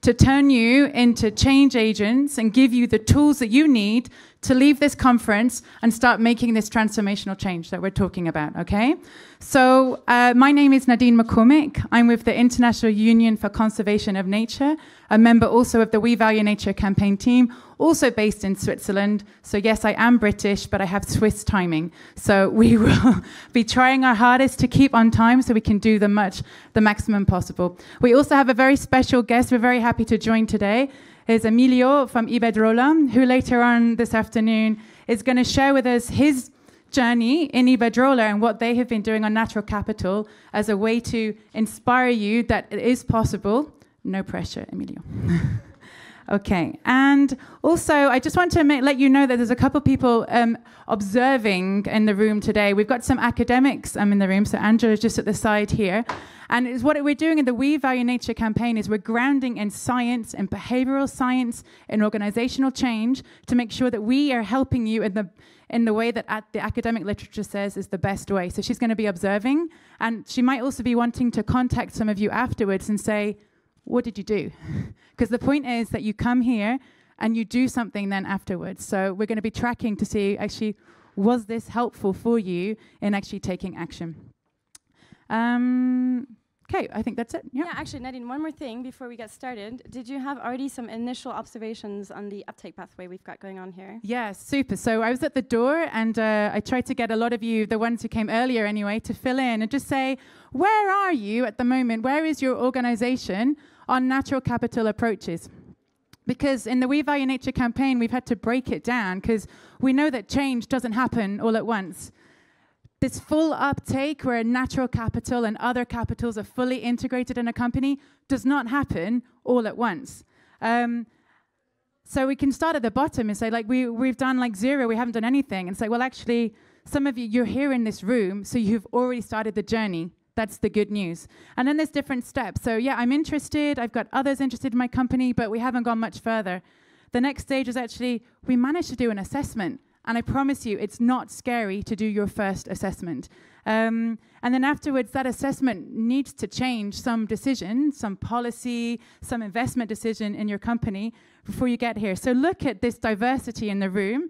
to turn you into change agents and give you the tools that you need to leave this conference and start making this transformational change that we're talking about, okay? So my name is Nadine McCormick. I'm with the International Union for Conservation of Nature, a member also of the We Value Nature campaign team, also based in Switzerland. So yes, I am British, but I have Swiss timing. So we will be trying our hardest to keep on time so we can do the maximum possible. We also have a very special guest we're very happy to join today. Is Emilio from Iberdrola, who later on this afternoon is going to share with us his journey in Iberdrola and what they have been doing on natural capital as a way to inspire you that it is possible. No pressure, Emilio. Okay, and also I just want to let you know that there's a couple people observing in the room today. We've got some academics in the room, so Angela is just at the side here. And it's what we're doing in the We Value Nature campaign is we're grounding in science, in behavioral science, in organizational change to make sure that we are helping you in the way that the academic literature says is the best way. So she's going to be observing, and she might also be wanting to contact some of you afterwards and say, what did you do? Because the point is that you come here and you do something then afterwards. So we're going to be tracking to see actually, was this helpful for you in actually taking action? Okay, I think that's it. Yeah, actually, Nadine, one more thing before we get started. Did you have already some initial observations on the uptake pathway we've got going on here? Yeah, super. So I was at the door and I tried to get a lot of you, the ones who came earlier anyway, to fill in and just say, where are you at the moment? Where is your organization on natural capital approaches? Because in the We Value Nature campaign, we've had to break it down because we know that change doesn't happen all at once. This full uptake where natural capital and other capitals are fully integrated in a company does not happen all at once. So we can start at the bottom and say, like, we've done like zero, we haven't done anything. And say, well, actually, some of you, you're here in this room, so you've already started the journey. That's the good news. And then there's different steps. So yeah, I'm interested. I've got others interested in my company, but we haven't gone much further. The next stage is actually, we managed to do an assessment. And I promise you, it's not scary to do your first assessment. And then afterwards, that assessment needs to change some decision, some policy, some investment decision in your company before you get here. So look at this diversity in the room.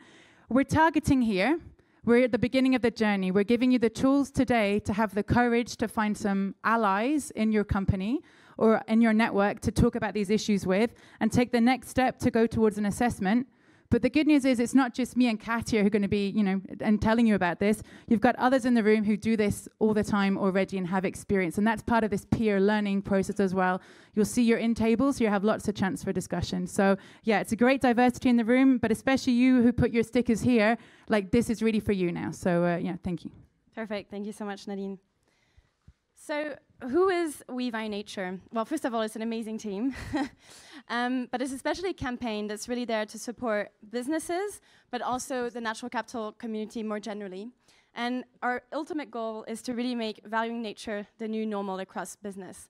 We're targeting here. We're at the beginning of the journey. We're giving you the tools today to have the courage to find some allies in your company or in your network to talk about these issues with and take the next step to go towards an assessment. But the good news is it's not just me and Katia who are going to be, and telling you about this. You've got others in the room who do this all the time already and have experience. And that's part of this peer learning process as well. You'll see you're in tables, so you have lots of chance for discussion. So yeah, it's a great diversity in the room, but especially you who put your stickers here, like this is really for you now. So yeah, thank you. Perfect. Thank you so much, Nadine. So who is We Value Nature? Well, first of all, it's an amazing team. But it's especially a campaign that's really there to support businesses, but also the natural capital community more generally. And our ultimate goal is to really make valuing nature the new normal across business.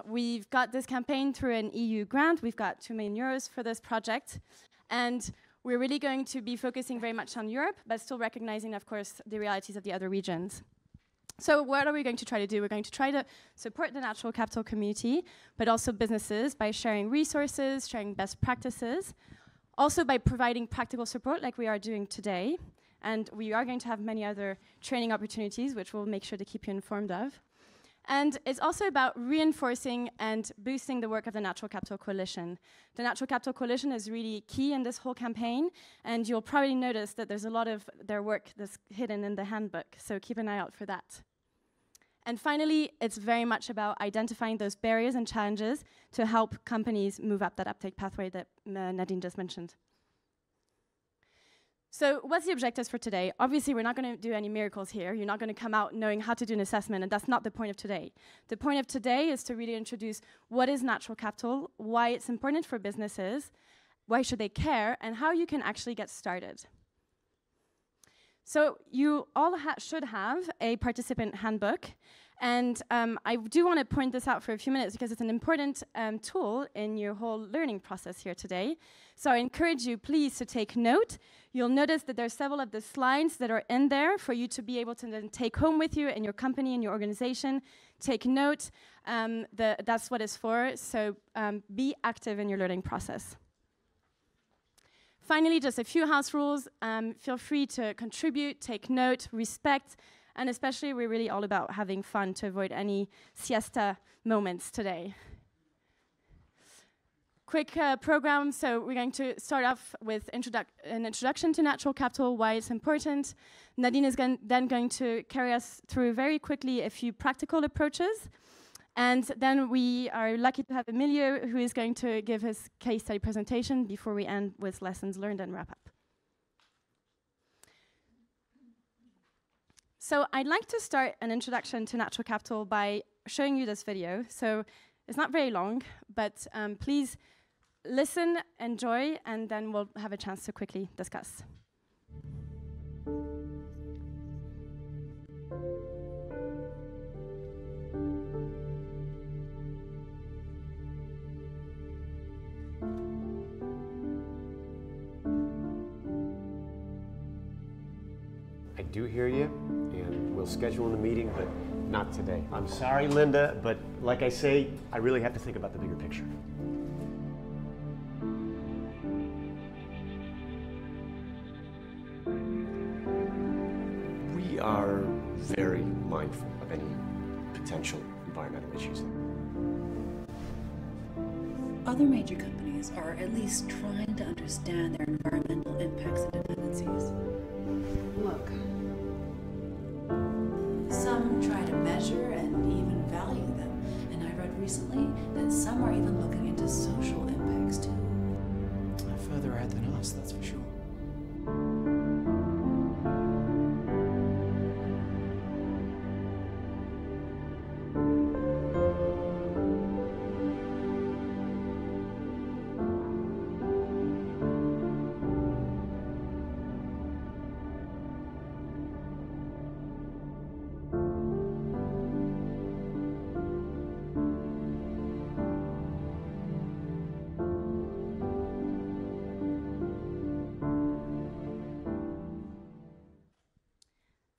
We've got this campaign through an EU grant. We've got €2 million for this project. And we're really going to be focusing very much on Europe, but still recognizing, of course, the realities of the other regions. So what are we going to try to do? We're going to try to support the natural capital community, but also businesses by sharing resources, sharing best practices, also by providing practical support like we are doing today. And we are going to have many other training opportunities, which we'll make sure to keep you informed of. And it's also about reinforcing and boosting the work of the Natural Capital Coalition. The Natural Capital Coalition is really key in this whole campaign, and you'll probably notice that there's a lot of their work that's hidden in the handbook, so keep an eye out for that. And finally, it's very much about identifying those barriers and challenges to help companies move up that uptake pathway that Nadine just mentioned. So what's the objectives for today? Obviously, we're not going to do any miracles here. You're not going to come out knowing how to do an assessment, and that's not the point of today. The point of today is to really introduce what is natural capital, why it's important for businesses, why should they care, and how you can actually get started. So you all should have a participant handbook, And I do want to point this out for a few minutes because it's an important tool in your whole learning process here today. So I encourage you, please, to take note. You'll notice that there's several of the slides that are in there for you to be able to then take home with you in your company, in your organization. Take note. That's what it's for. So be active in your learning process. Finally, just a few house rules. Feel free to contribute, take note, respect. And especially, we're really all about having fun to avoid any siesta moments today. Quick program. So we're going to start off with an introduction to natural capital, why it's important. Nadine is then going to carry us through very quickly a few practical approaches. And then we are lucky to have Emilio, who is going to give his case study presentation before we end with lessons learned and wrap up. So I'd like to start an introduction to natural capital by showing you this video. So it's not very long, but please listen, enjoy, and then we'll have a chance to quickly discuss. I do hear you, and we'll schedule a meeting, but not today. I'm sorry, Linda, but like I say, I really have to think about the bigger picture. We are very mindful of any potential environmental issues. Other major companies are at least trying to understand their environmental impacts and dependencies. Look, some try to measure and even value them, and I read recently that some are even looking into social impacts too. Further ahead than us, that's for sure.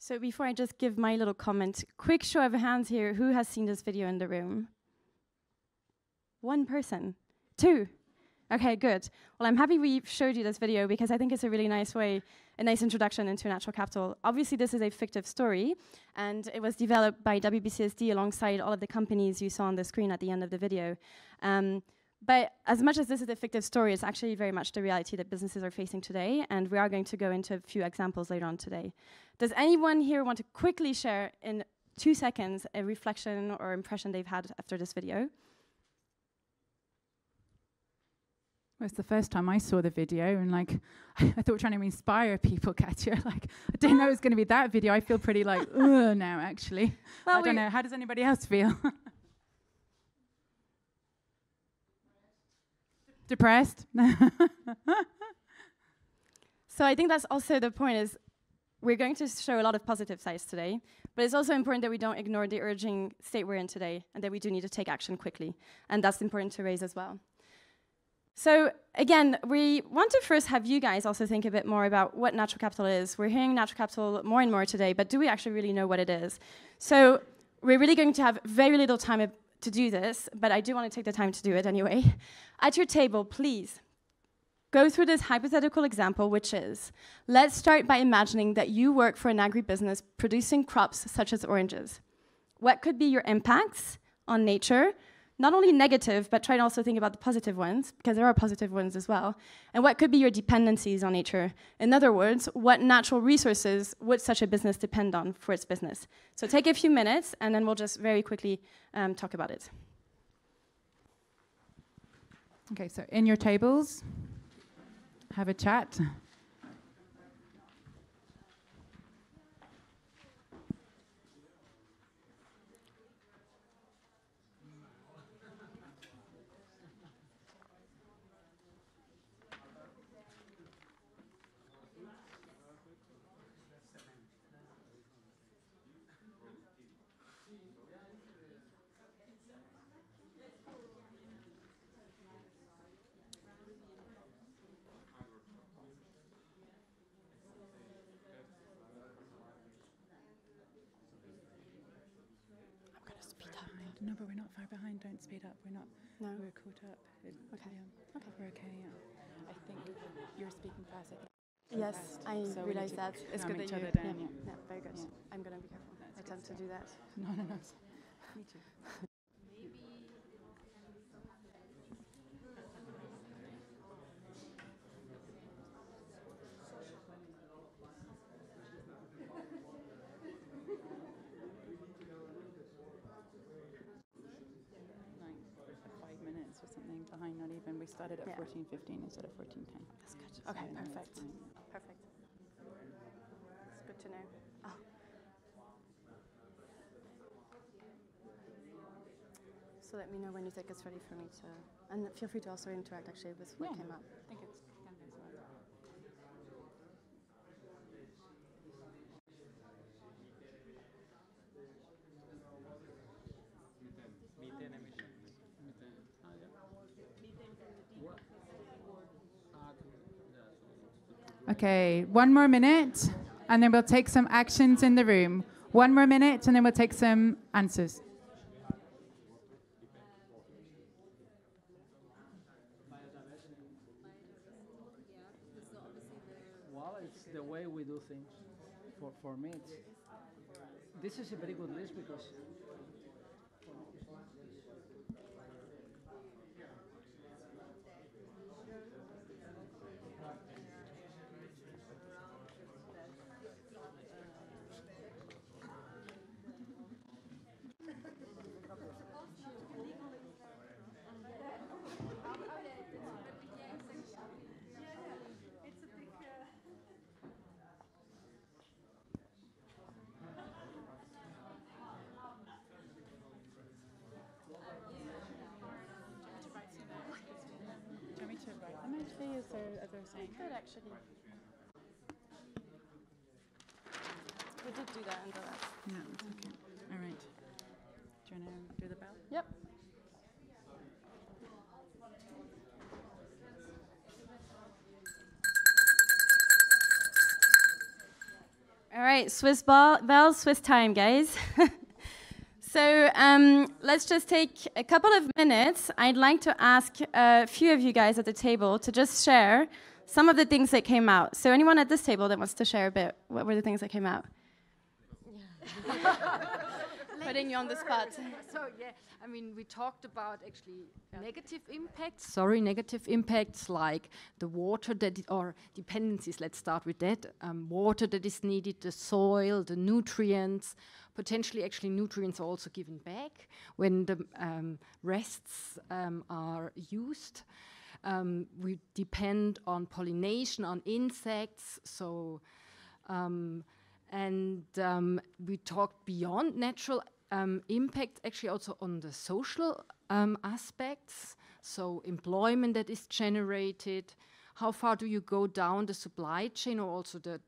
So before I just give my little comment, quick show of hands here, who has seen this video in the room? One person. Two. Okay, good. Well, I'm happy we showed you this video because I think it's a really nice way, a nice introduction into natural capital. Obviously, this is a fictive story, and it was developed by WBCSD alongside all of the companies you saw on the screen at the end of the video. But as much as this is a fictive story, it's actually very much the reality that businesses are facing today, and we are going to go into a few examples later on today. Does anyone here want to quickly share in 2 seconds a reflection or impression they've had after this video? Well, it's the first time I saw the video, and like, I thought we were trying to inspire people, Katia. Like, I didn't know it was going to be that video. I feel pretty like, ugh, now, actually. Well, I don't know. How does anybody else feel? Depressed? So I think that's also the point is, we're going to show a lot of positive sides today, but it's also important that we don't ignore the urging state we're in today and that we do need to take action quickly. And that's important to raise as well. So again, we want to first have you guys also think a bit more about what natural capital is. We're hearing natural capital more and more today, but do we actually really know what it is? So we're really going to have very little time to do this, but I do want to take the time to do it anyway. At your table, please, go through this hypothetical example, which is, let's start by imagining that you work for an agribusiness producing crops such as oranges. What could be your impacts on nature? Not only negative, but try to also think about the positive ones, because there are positive ones as well. And what could be your dependencies on nature? In other words, what natural resources would such a business depend on for its business? So take a few minutes, and then we'll just very quickly talk about it. Okay, so in your tables, have a chat. No, but we're not far behind. Don't speed up. We're not. No. We're caught up. Okay. Yeah. Okay. We're okay. Yeah. I think you're speaking fast. I think. Yes, Fast. I So we realize need to that. It's calm good each that you. other down, yeah, very good. Yeah. I'm gonna be careful. I tend to do that. No. Me too. Or something behind, not even. We started at 14:15 instead of 14:10. That's good. Okay, perfect. Perfect. It's good to know. Oh. So let me know when you think it's ready for me to, and feel free to also interact actually with what came up. I think it's can be as well. Okay, 1 more minute, and then we'll take some actions in the room. 1 more minute, and then we'll take some answers. Well, it's the way we do things. For me, this is a very good list because Good, actually. We did do that in the last. No, it's okay. All right. Do you want to do the bell? Yep. All right, Swiss bell, Swiss time, guys. So let's just take a couple of minutes. I'd like to ask a few of you guys at the table to just share some of the things that came out. So anyone at this table that wants to share a bit, what were the things that came out? Putting you on the spot. So yeah, I mean, we talked about actually negative impacts like the water or dependencies. Let's start with that. Water that is needed, the soil, the nutrients. Potentially, actually, nutrients are also given back when the rests are used. We depend on pollination, on insects. So, we talked beyond natural impact, actually also on the social aspects. So employment that is generated. How far do you go down the supply chain or also the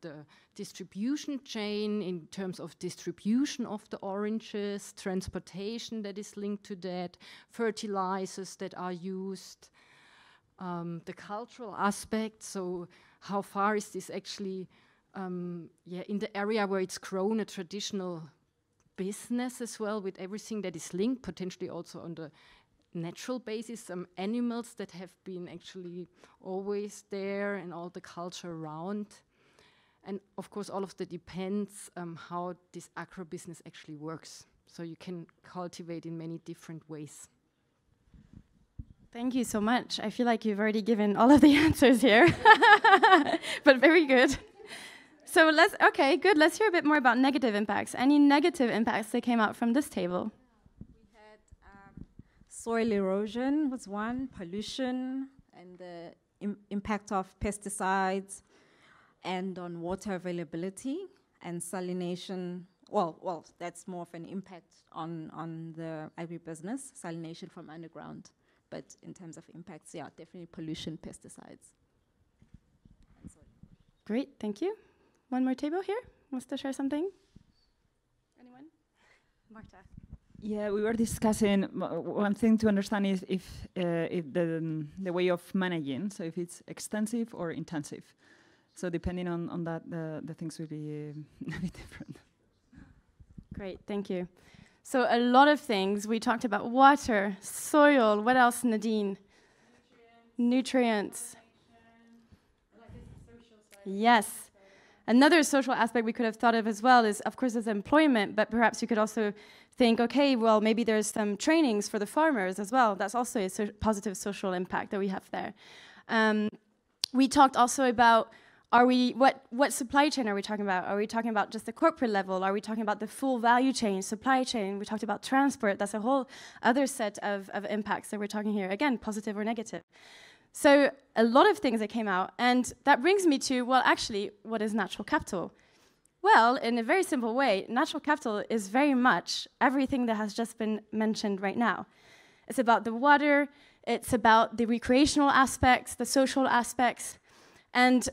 distribution chain in terms of distribution of the oranges, transportation that is linked to that, fertilizers that are used, the cultural aspect. So how far is this actually in the area where it's grown, a traditional business as well, with everything that is linked, potentially also on the natural basis, some animals that have been actually always there and all the culture around. And of course, all of that depends how this agribusiness actually works. So you can cultivate in many different ways. Thank you so much. I feel like you've already given all of the answers here, but very good. So okay, good. Let's hear a bit more about negative impacts. Any negative impacts that came out from this table? We had soil erosion was one, pollution, and the impact of pesticides, and on water availability and salination. Well, that's more of an impact on the agribusiness, salination from underground. But in terms of impacts, yeah, definitely pollution, pesticides. Great, thank you. One more table here. Wants to share something? Anyone? Marta. Yeah, we were discussing one thing to understand is if the way of managing, so if it's extensive or intensive. So depending on that, the things will be a bit different. Great, thank you. So a lot of things. We talked about water, soil, what else, Nadine? Nutrients. Yes. Another social aspect we could have thought of as well is, of course, is employment, but perhaps you could also think, okay, well, maybe there's some trainings for the farmers as well. That's also a positive social impact that we have there. We talked also about, what supply chain are we talking about? Are we talking about just the corporate level? Are we talking about the full value chain, supply chain? We talked about transport. That's a whole other set of impacts that we're talking here. Again, positive or negative. So a lot of things that came out. And that brings me to, well, actually, what is natural capital? Well, in a very simple way, natural capital is very much everything that has just been mentioned right now. It's about the water, it's about the recreational aspects, the social aspects. And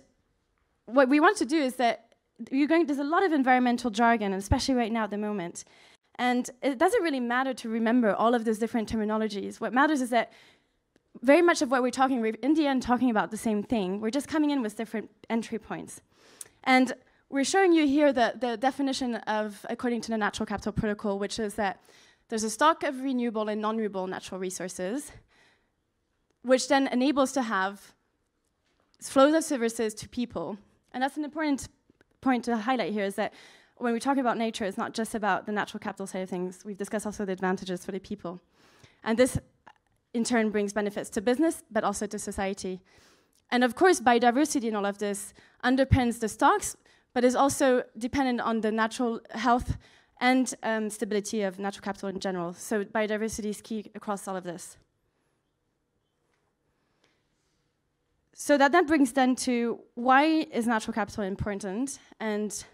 what we want to do is that there's a lot of environmental jargon, especially right now at the moment. And it doesn't really matter to remember all of those different terminologies. What matters is that very much of what we're in the end talking about the same thing. We're just coming in with different entry points. And we're showing you here the definition of, according to the Natural Capital Protocol, which is that there's a stock of renewable and non-renewable natural resources, which then enables to have flows of services to people. And that's an important point to highlight here, is that when we talk about nature, it's not just about the natural capital side of things. We've discussed also the advantages for the people. And this in turn brings benefits to business, but also to society. And of course, biodiversity in all of this underpins the stocks, but is also dependent on the natural health and stability of natural capital in general. So biodiversity is key across all of this. So that then brings then to, why is natural capital important, and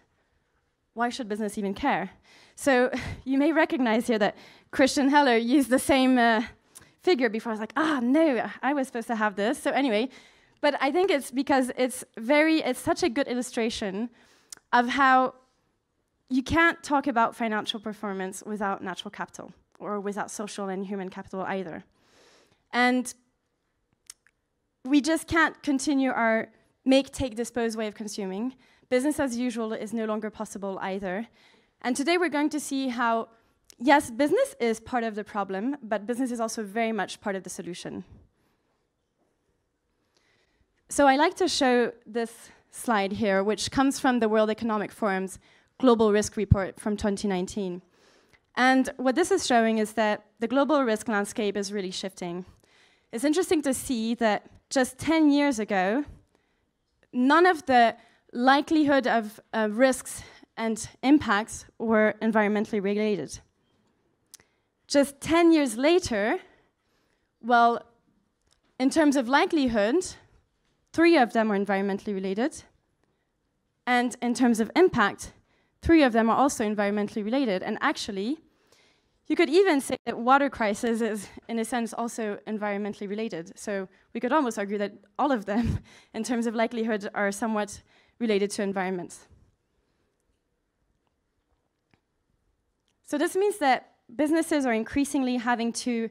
why should business even care? So you may recognize here that Christian Heller used the same figure before. I was like, no, I was supposed to have this. So anyway, but I think it's because it's such a good illustration of how you can't talk about financial performance without natural capital, or without social and human capital either. And we just can't continue our make, take, dispose way of consuming. Business as usual is no longer possible either. And today we're going to see how, yes, business is part of the problem, but business is also very much part of the solution. So I like to show this slide here, which comes from the World Economic Forum's Global Risk Report from 2019. And what this is showing is that the global risk landscape is really shifting. It's interesting to see that just 10 years ago, none of the likelihood of risks and impacts were environmentally related. Just 10 years later, well, in terms of likelihood, 3 of them are environmentally related. And in terms of impact, 3 of them are also environmentally related. And actually, you could even say that water crisis is, in a sense, also environmentally related. So we could almost argue that all of them, in terms of likelihood, are somewhat related to environments. So this means that businesses are increasingly having to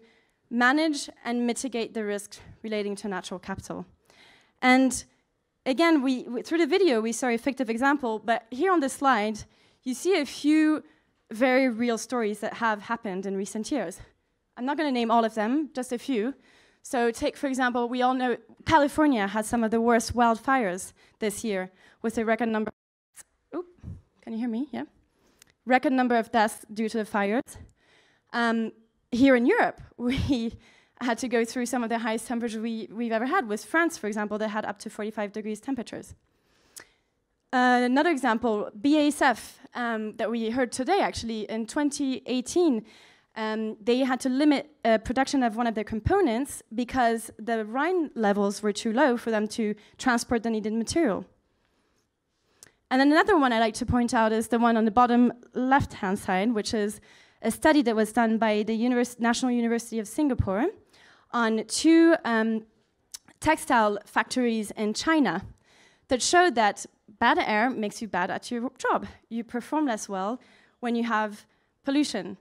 manage and mitigate the risks relating to natural capital. And again, through the video, we saw an effective example, but here on this slide, you see a few very real stories that have happened in recent years. I'm not going to name all of them, just a few. So take, for example, we all know California had some of the worst wildfires this year, with a record number. Oop, can you hear me? Yeah. Record number of deaths due to the fires. Here in Europe, we had to go through some of the highest temperatures we've ever had, with France, for example, that had up to 45 degrees temperatures. Another example, BASF, that we heard today, actually, in 2018, they had to limit production of one of their components because the Rhine levels were too low for them to transport the needed material. And then another one I like to point out is the one on the bottom left-hand side, which is a study that was done by the National University of Singapore on 2 textile factories in China that showed that bad air makes you bad at your job. You perform less well when you have pollution.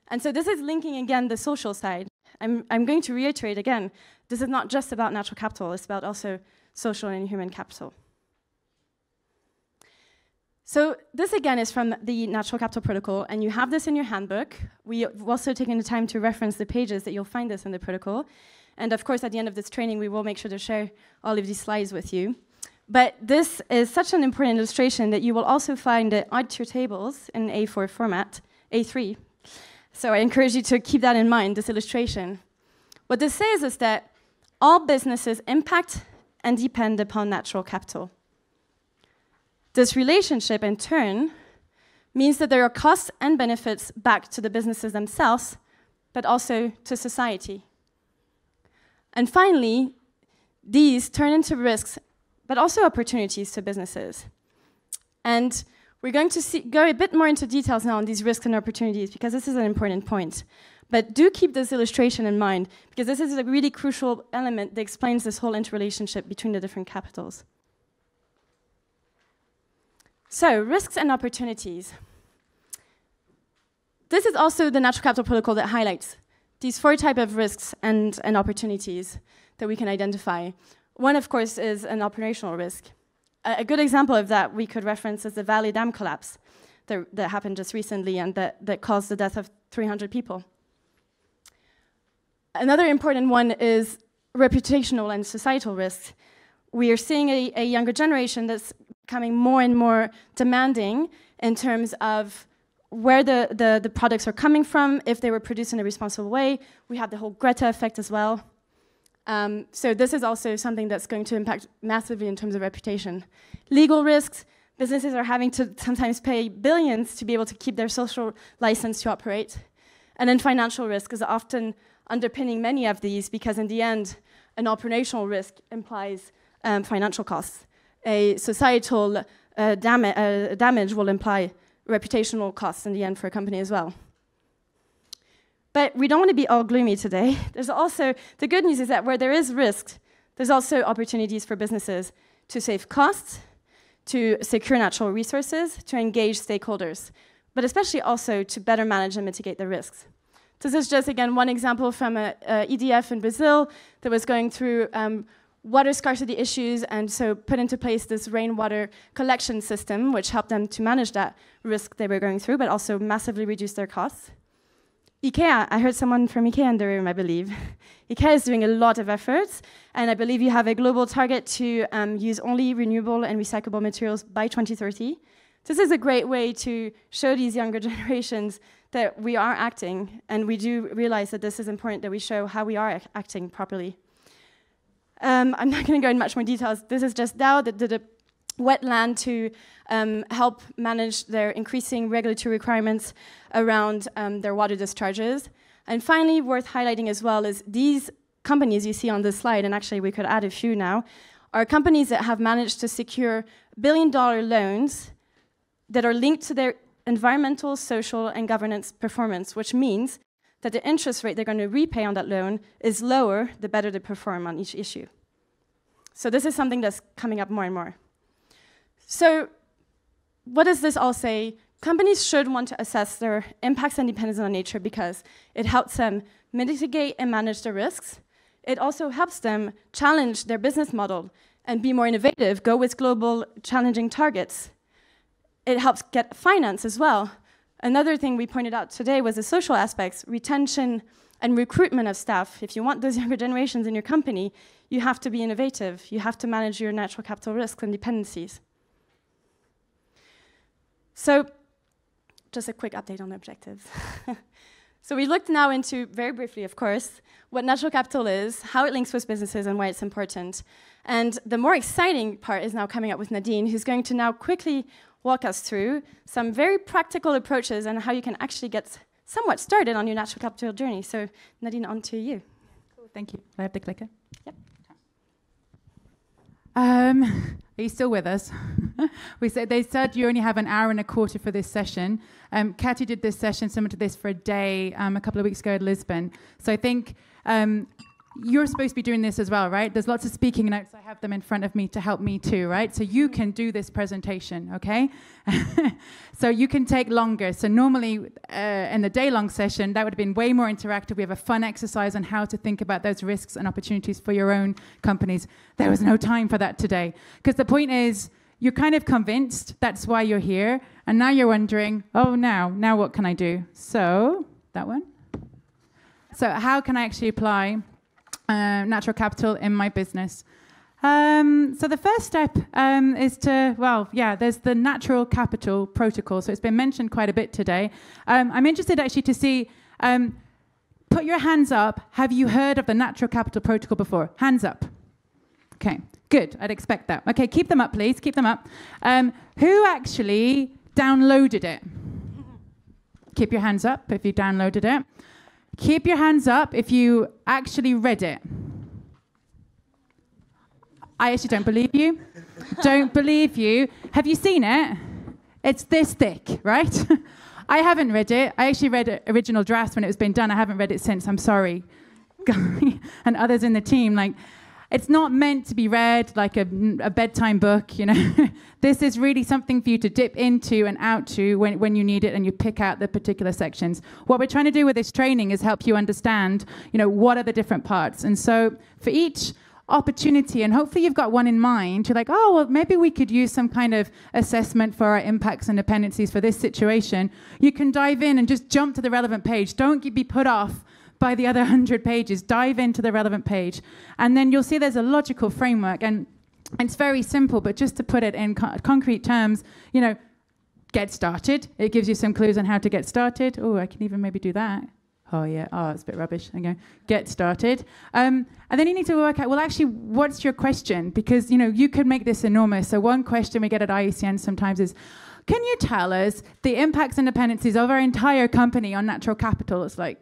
And so this is linking again the social side. I'm going to reiterate again, this is not just about natural capital, it's about also social and human capital. So this again is from the Natural Capital Protocol, and you have this in your handbook. We've also taken the time to reference the pages that you'll find this in the protocol. And of course, at the end of this training, we will make sure to share all of these slides with you. But this is such an important illustration that you will also find it on your tables in A4 format, A3. So I encourage you to keep that in mind, this illustration. What this says is that all businesses impact and depend upon natural capital. This relationship, in turn, means that there are costs and benefits back to the businesses themselves, but also to society. And finally, these turn into risks, but also opportunities to businesses. And we're going to go a bit more into details now on these risks and opportunities, because this is an important point. But do keep this illustration in mind, because this is a really crucial element that explains this whole interrelationship between the different capitals. So, risks and opportunities. This is also the Natural Capital Protocol that highlights these 4 types of risks and opportunities that we can identify. One, of course, is an operational risk. A good example of that we could reference is the Valley Dam collapse that happened just recently and that caused the death of 300 people. Another important one is reputational and societal risks. We are seeing a younger generation that's becoming more and more demanding in terms of where the products are coming from, if they were produced in a responsible way. We have the whole Greta effect as well. So this is also something that's going to impact massively in terms of reputation. Legal risks, businesses are having to sometimes pay billions to be able to keep their social license to operate. And then financial risk is often underpinning many of these, because in the end, an operational risk implies financial costs. A societal damage will imply reputational costs in the end for a company as well. But we don't want to be all gloomy today. There's also, the good news is that where there is risk, there's also opportunities for businesses to save costs, to secure natural resources, to engage stakeholders, but especially also to better manage and mitigate the risks. This is just, again, one example from a EDF in Brazil that was going through water scarcity issues, and so put into place this rainwater collection system, which helped them to manage that risk they were going through, but also massively reduce their costs. IKEA, I heard someone from IKEA in the room, I believe. IKEA is doing a lot of efforts, and I believe you have a global target to use only renewable and recyclable materials by 2030. This is a great way to show these younger generations that we are acting, and we do realize that this is important, that we show how we are acting properly. I'm not going to go in much more details. This is just Dow that did a wetland to help manage their increasing regulatory requirements around their water discharges. And finally, worth highlighting as well is these companies you see on this slide, and actually we could add a few now, are companies that have managed to secure billion-dollar loans that are linked to their environmental, social, and governance performance, which means that the interest rate they're going to repay on that loan is lower the better they perform on each issue. So this is something that's coming up more and more. So what does this all say? Companies should want to assess their impacts and dependence on nature because it helps them mitigate and manage the risks. It also helps them challenge their business model and be more innovative, go with global challenging targets. It helps get finance as well. Another thing we pointed out today was the social aspects, retention and recruitment of staff. If you want those younger generations in your company, you have to be innovative. You have to manage your natural capital risks and dependencies. So, just a quick update on the objectives. So we looked now into, very briefly of course, what natural capital is, how it links with businesses and why it's important. And the more exciting part is now coming up with Nadine, who's going to now quickly walk us through some very practical approaches and how you can actually get somewhat started on your natural capital journey. So Nadine, on to you. Cool, thank you. Do I have the clicker? Yep. Are you still with us? They said you only have an hour and a quarter for this session. Katia did this session similar to this for a day a couple of weeks ago at Lisbon. So I think you're supposed to be doing this as well, right? There's lots of speaking notes. I have them in front of me to help me too, right? So you can do this presentation, okay? So you can take longer. So normally in the day-long session, that would have been way more interactive. We have a fun exercise on how to think about those risks and opportunities for your own companies. There was no time for that today. Because the point is, you're kind of convinced that's why you're here, and now you're wondering, oh, now what can I do? So, that one. So how can I actually apply natural capital in my business? So the first step is to, there's the natural capital protocol. So it's been mentioned quite a bit today. I'm interested actually to see, put your hands up. Have you heard of the natural capital protocol before? Hands up. Okay, good. I'd expect that. Okay, keep them up, please. Keep them up. Who actually downloaded it? Keep your hands up if you downloaded it. Keep your hands up if you actually read it. I actually don't believe you. Don't believe you. Have you seen it? It's this thick, right? I haven't read it. I actually read original drafts when it was being done. I haven't read it since. I'm sorry. And others in the team, like, it's not meant to be read like a bedtime book, you know. This is really something for you to dip into and out to when you need it, and you pick out the particular sections. What we're trying to do with this training is help you understand, you know, what are the different parts. And so for each opportunity, and hopefully you've got one in mind, you're like, oh, well, maybe we could use some kind of assessment for our impacts and dependencies for this situation. You can dive in and just jump to the relevant page. Don't be put off by the other 100 pages. Dive into the relevant page. And then you'll see there's a logical framework. And it's very simple, but just to put it in concrete terms, you know, get started. It gives you some clues on how to get started. Oh, I can even maybe do that. Oh, yeah. Oh, it's a bit rubbish. Okay. Get started. And then you need to work out, well, actually, what's your question? Because, you know, you could make this enormous. So one question we get at IUCN sometimes is, can you tell us the impacts and dependencies of our entire company on natural capital? It's like,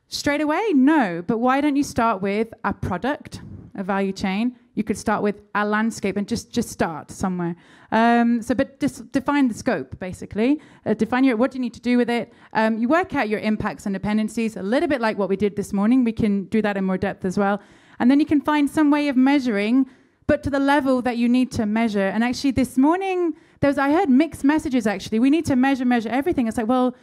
straight away, no. But why don't you start with a product, a value chain? You could start with a landscape and just start somewhere. But just define the scope, basically. Define what do you need to do with it. You work out your impacts and dependencies, a little bit like what we did this morning. We can do that in more depth as well. And then you can find some way of measuring, but to the level that you need to measure. And actually this morning, I heard mixed messages, actually. We need to measure everything. It's like, well,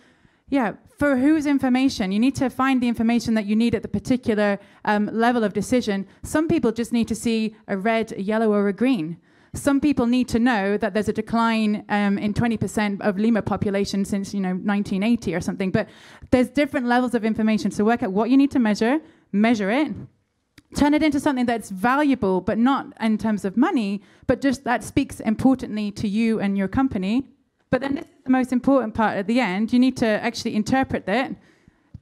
yeah, for whose information? You need to find the information that you need at the particular level of decision. Some people just need to see a red, a yellow, or a green. Some people need to know that there's a decline in 20% of lemur population since 1980 or something. But there's different levels of information. So work out what you need to measure it, turn it into something that's valuable, but not in terms of money, but just that speaks importantly to you and your company. But then this is the most important part at the end. You need to actually interpret it,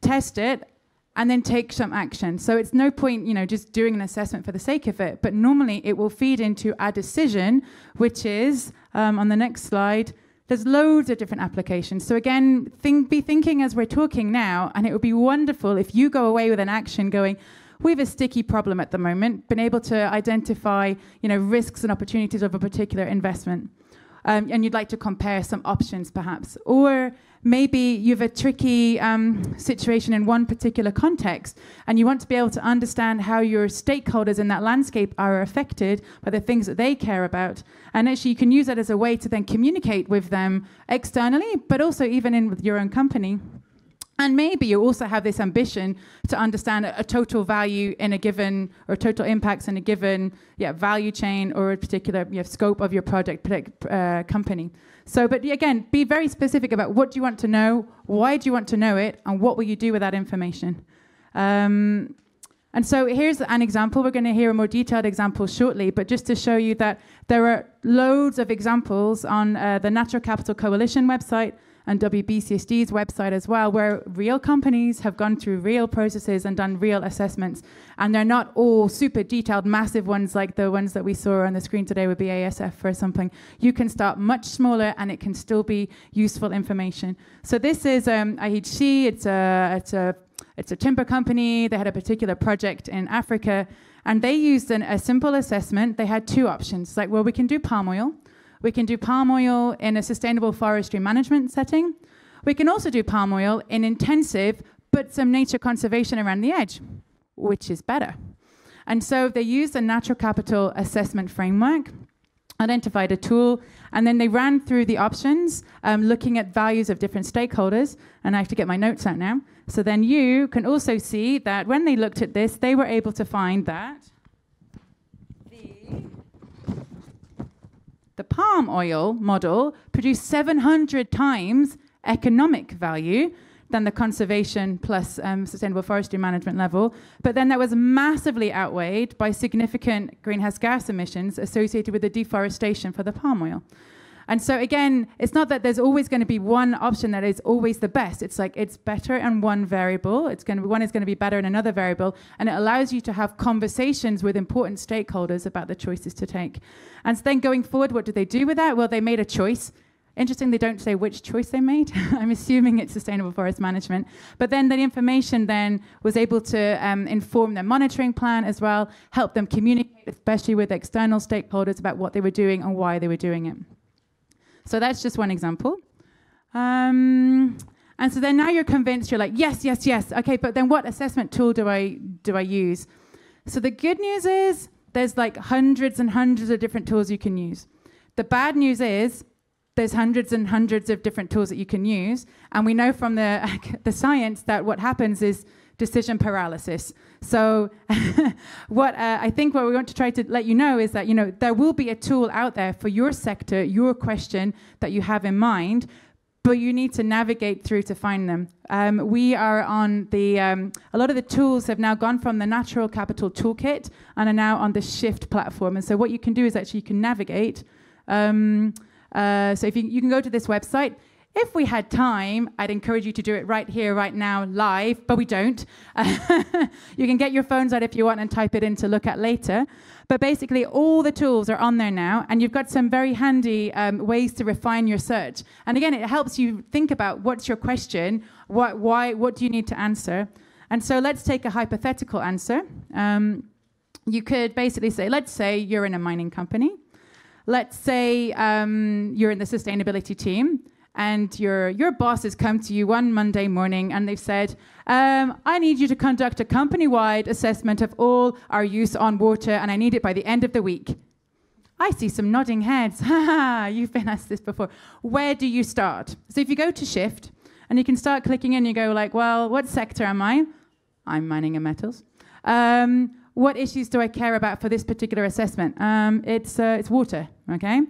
test it, and then take some action. So it's no point, just doing an assessment for the sake of it. But normally it will feed into a decision, which is, on the next slide, there's loads of different applications. So again, be thinking as we're talking now, and it would be wonderful if you go away with an action going, we have a sticky problem at the moment, been able to identify, risks and opportunities of a particular investment. And you'd like to compare some options, perhaps. Or maybe you have a tricky situation in one particular context, and you want to be able to understand how your stakeholders in that landscape are affected by the things that they care about. And actually, you can use that as a way to then communicate with them externally, but also even with your own company. And maybe you also have this ambition to understand a total value in a given, or total impacts in a given value chain or a particular scope of your project company. So, but again, be very specific about what do you want to know, why do you want to know it, and what will you do with that information. And so here's an example. We're going to hear a more detailed example shortly, but just to show you that there are loads of examples on the Natural Capital Coalition website and WBCSD's website as well, where real companies have gone through real processes and done real assessments. And they're not all super detailed, massive ones like the ones that we saw on the screen today with BASF or something. You can start much smaller and it can still be useful information. So this is IHC, it's a timber company. They had a particular project in Africa, and they used a simple assessment. They had two options, like, well, we can do palm oil. We can do palm oil in a sustainable forestry management setting. We can also do palm oil in intensive, but some nature conservation around the edge, which is better. And so they used a natural capital assessment framework, identified a tool, and then they ran through the options, looking at values of different stakeholders. And I have to get my notes out now. So then you can also see that when they looked at this, they were able to find that palm oil model produced 700 times economic value than the conservation plus sustainable forestry management level. But then that was massively outweighed by significant greenhouse gas emissions associated with the deforestation for the palm oil. And so again, it's not that there's always going to be one option that is always the best. It's like it's better in one variable. One is going to be better in another variable, and it allows you to have conversations with important stakeholders about the choices to take. And so then going forward, what did they do with that? Well, they made a choice. Interestingly, they don't say which choice they made. I'm assuming it's sustainable forest management. But then the information then was able to inform their monitoring plan as well, help them communicate, especially with external stakeholders, about what they were doing and why they were doing it. So that's just one example. And so then now you're convinced, you're like, yes, yes, yes. Okay, but then what assessment tool do I use? So the good news is there's like hundreds and hundreds of different tools you can use. The bad news is there's hundreds and hundreds of different tools that you can use. And we know from the science that what happens is decision paralysis. So I think what we want to try to let you know is that, there will be a tool out there for your sector, your question that you have in mind, but you need to navigate through to find them. We are on a lot of the tools have now gone from the Natural Capital Toolkit and are now on the Shift platform. And so what you can do is actually you can navigate. So if you can go to this website. If we had time, I'd encourage you to do it right here, right now, live, but we don't. You can get your phones out if you want and type it in to look at later. But basically, all the tools are on there now, and you've got some very handy ways to refine your search. And again, it helps you think about what's your question, what do you need to answer. And so let's take a hypothetical answer. You could basically say, let's say you're in a mining company. Let's say you're in the sustainability team. And your boss has come to you one Monday morning and they've said, I need you to conduct a company-wide assessment of all our use on water, and I need it by the end of the week. I see some nodding heads. You've been asked this before. Where do you start? So if you go to Shift, and you can start clicking in, you go like, well, what sector am I? I'm mining and metals. What issues do I care about for this particular assessment? It's water, okay?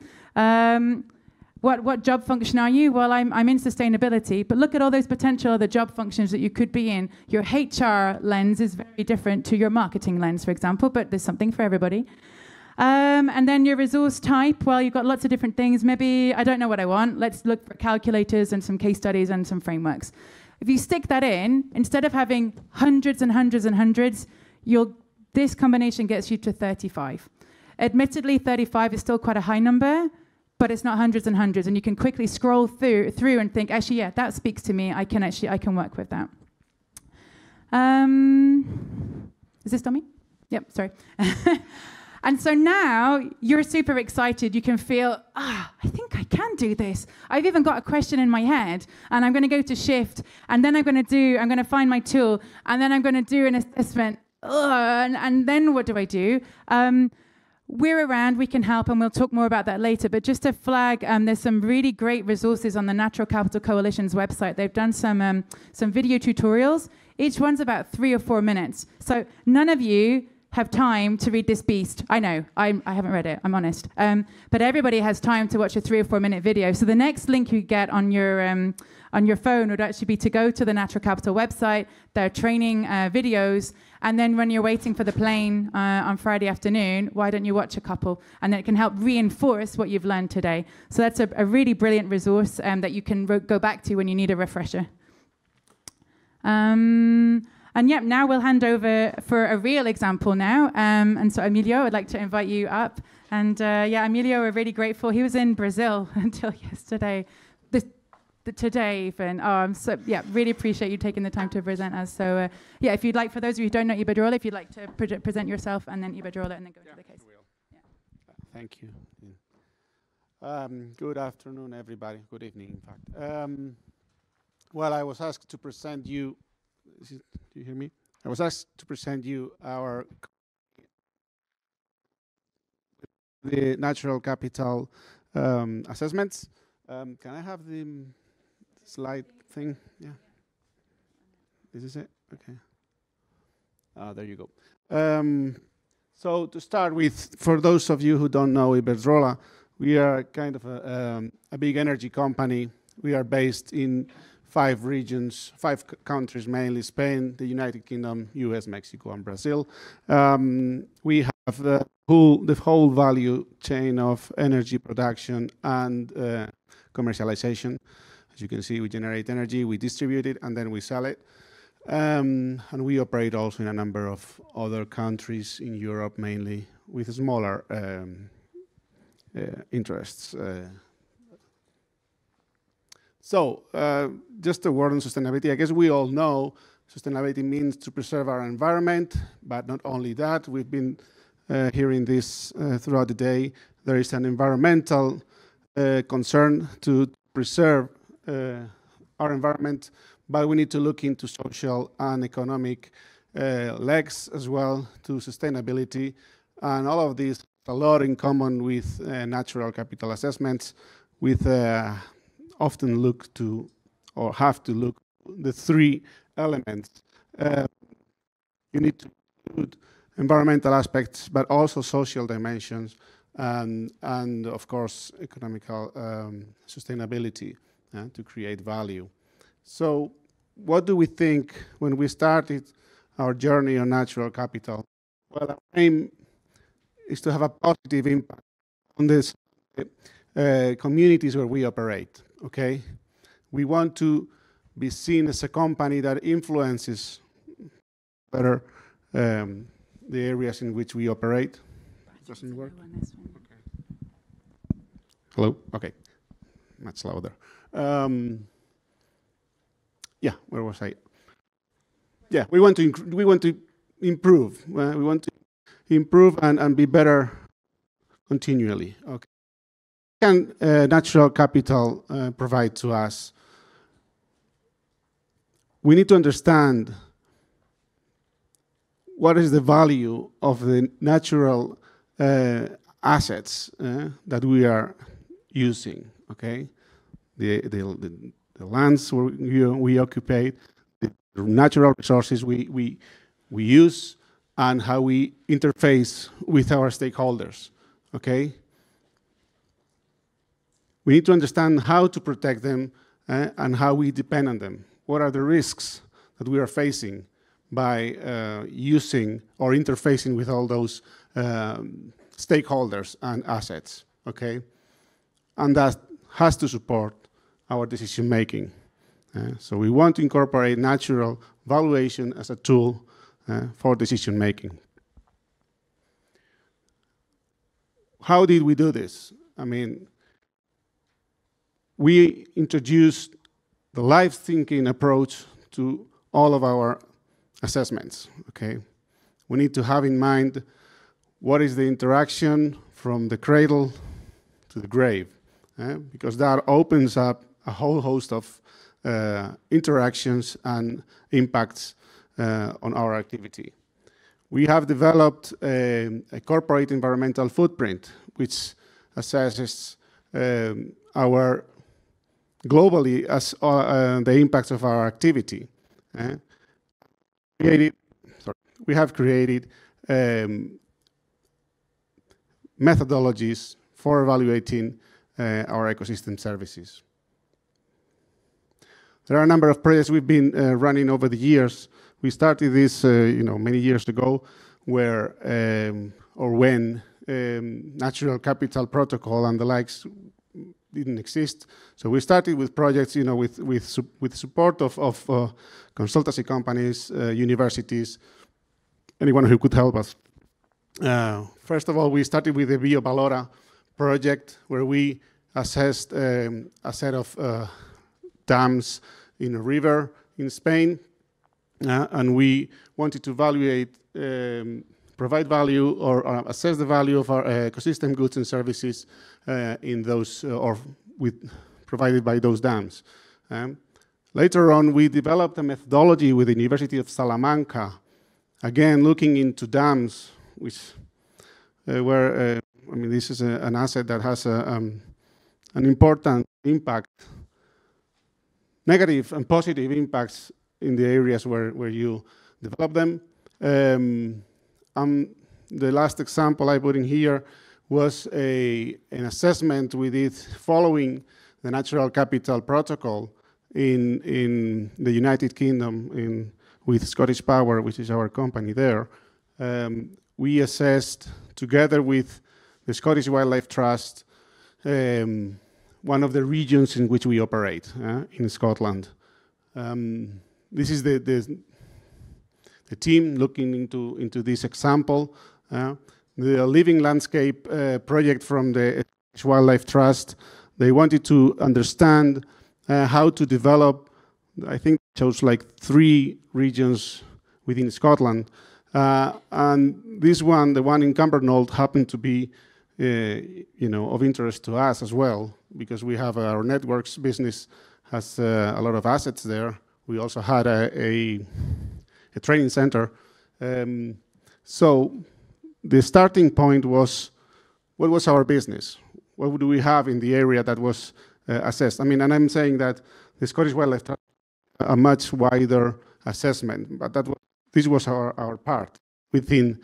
What job function are you? Well, I'm in sustainability, but look at all those potential other job functions that you could be in. Your HR lens is very different to your marketing lens, for example, but there's something for everybody. And then your resource type, well, you've got lots of different things. Maybe I don't know what I want. Let's look for calculators and some case studies and some frameworks. If you stick that in, instead of having hundreds and hundreds and hundreds, this combination gets you to 35. Admittedly, 35 is still quite a high number, but it's not hundreds and hundreds, and you can quickly scroll through and think, actually, yeah, that speaks to me. I can work with that. Is this dummy? Yep, sorry. And so now you're super excited. You can feel, I think I can do this. I've even got a question in my head, and I'm going to go to Shift, and then I'm going to find my tool, and then I'm going to do an assessment. And then what do I do? We're around, we can help, and we'll talk more about that later. But just to flag, there's some really great resources on the Natural Capital Coalition's website. They've done some video tutorials. Each one's about 3 or 4 minutes. So none of you have time to read this beast. I know, I haven't read it, I'm honest. But everybody has time to watch a 3 or 4 minute video. So the next link you get on your phone would actually be to go to the Natural Capital website, their training videos, and then when you're waiting for the plane on Friday afternoon, why don't you watch a couple? And then it can help reinforce what you've learned today. So that's a really brilliant resource that you can go back to when you need a refresher. And yep, now we'll hand over for a real example now. And so Emilio, I'd like to invite you up. And yeah, Emilio, we're really grateful. He was in Brazil until yesterday. Today even. I'm really appreciate you taking the time to present us. So yeah, if you'd like, for those of you who don't know Iberdrola, if you'd like to present yourself and then Iberdrola and then go to the case. Yeah. Thank you. Good afternoon, everybody. Good evening, in fact. Well, I was asked to present you. Do you hear me? I was asked to present you the natural capital assessments. Can I have the slide thing? Yeah. This is it? Okay. There you go. So to start with, for those of you who don't know Iberdrola, We are kind of a big energy company. We are based in 5 regions, 5 countries, mainly Spain, the United Kingdom, US, Mexico, and Brazil. We have the whole value chain of energy production and commercialization. As you can see, we generate energy, we distribute it, and then we sell it. And we operate also in a number of other countries in Europe, mainly with smaller interests. So, just a word on sustainability. I guess we all know sustainability means to preserve our environment, but not only that. We've been hearing this throughout the day. There is an environmental concern to preserve our environment, but we need to look into social and economic legs as well to sustainability. And all of these a lot in common with natural capital assessments, with often look to, or have to look, the 3 elements. You need to include environmental aspects, but also social dimensions, and of course, economical sustainability to create value. So what do we think when we started our journey on natural capital? Well, our aim is to have a positive impact on these communities where we operate, okay? We want to be seen as a company that influences better the areas in which we operate. Doesn't work? Okay. Hello? Okay. Much louder. Yeah, where was I? Yeah, we want to improve. We want to improve and be better continually. Okay. Can natural capital provide to us? We need to understand what is the value of the natural assets that we are using. Okay, the lands we occupy, the natural resources we use, and how we interface with our stakeholders. Okay. We need to understand how to protect them and how we depend on them. What are the risks that we are facing by using or interfacing with all those stakeholders and assets, okay? And that has to support our decision making. So we want to incorporate natural valuation as a tool for decision making. How did we do this? I mean, we introduced the life thinking approach to all of our assessments, okay? We need to have in mind what is the interaction from the cradle to the grave, because that opens up a whole host of interactions and impacts on our activity. We have developed a corporate environmental footprint, which assesses our globally as the impacts of our activity. We have created methodologies for evaluating our ecosystem services. There are a number of projects we've been running over the years. We started this, many years ago, where or when natural capital protocol and the likes didn't exist. So we started with projects, with support of consultancy companies, universities, anyone who could help us. First of all, we started with the BioValora project, where we assessed a set of dams in a river in Spain, and we wanted to evaluate, provide value or assess the value of our ecosystem goods and services in those provided by those dams. Later on, we developed a methodology with the University of Salamanca, again looking into dams, which this is an asset that has an important impact, negative and positive impacts in the areas where you develop them. The last example I put in here was an assessment we did following the Natural Capital Protocol in the United Kingdom with Scottish Power, which is our company there. We assessed, together with the Scottish Wildlife Trust, one of the regions in which we operate in Scotland. This is the team looking into this example. The Living Landscape project from the Scottish Wildlife Trust, they wanted to understand how to develop, I think it shows like 3 regions within Scotland. And this one, the one in Cumbernauld, happened to be of interest to us as well, because we have our networks business has a lot of assets there. We also had a training center. So the starting point was, what was our business? What do we have in the area that was assessed? I mean, and I'm saying that the Scottish Wildlife Trust a much wider assessment, but this was our part within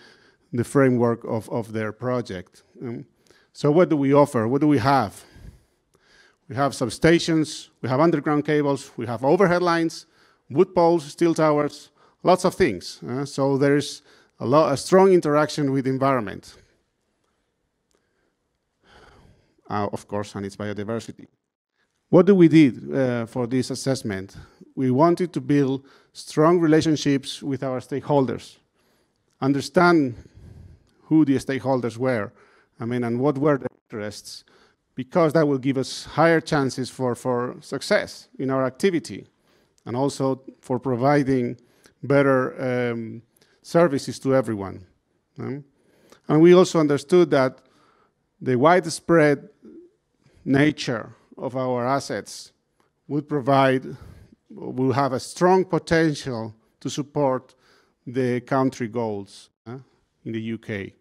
the framework of their project. So what do we offer? What do we have? We have substations, we have underground cables, we have overhead lines, wood poles, steel towers, lots of things. So there's a strong interaction with the environment. Of course, and its biodiversity. What do we did for this assessment? We wanted to build strong relationships with our stakeholders, understand who the stakeholders were, and what were their interests, because that will give us higher chances for success in our activity, and also for providing better services to everyone. And we also understood that the widespread nature of our assets will have a strong potential to support the country goals in the UK,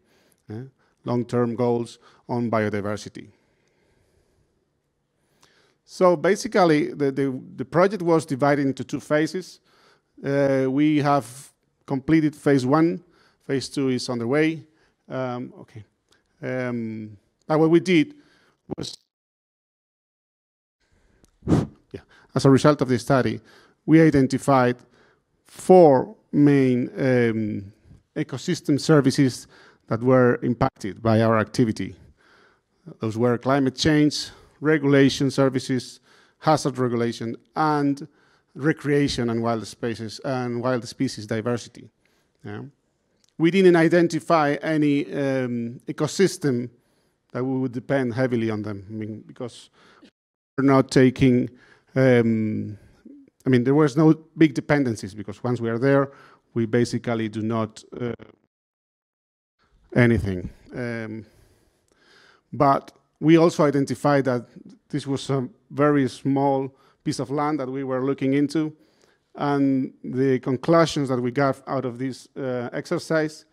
long-term goals on biodiversity. So basically, the project was divided into 2 phases. We have completed phase 1. Phase 2 is on the way. What we did was, as a result of the study, we identified 4 main ecosystem services that were impacted by our activity. Those were climate change, regulation services, hazard regulation, and recreation and wild spaces and wild species diversity. We didn't identify any ecosystem that we would depend heavily on them, because we're not taking, there was no big dependencies, because once we are there, we basically do not anything. But we also identified that this was a very small piece of land that we were looking into, and the conclusions that we got out of this exercise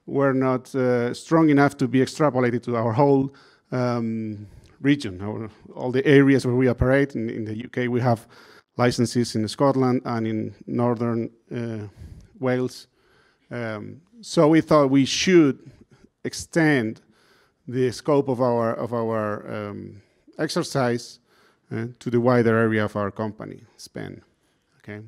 were not strong enough to be extrapolated to our whole region, all the areas where we operate. In the UK, we have licenses in Scotland and in northern Wales. So we thought we should extend the scope of our exercise to the wider area of our company, Spain. Okay.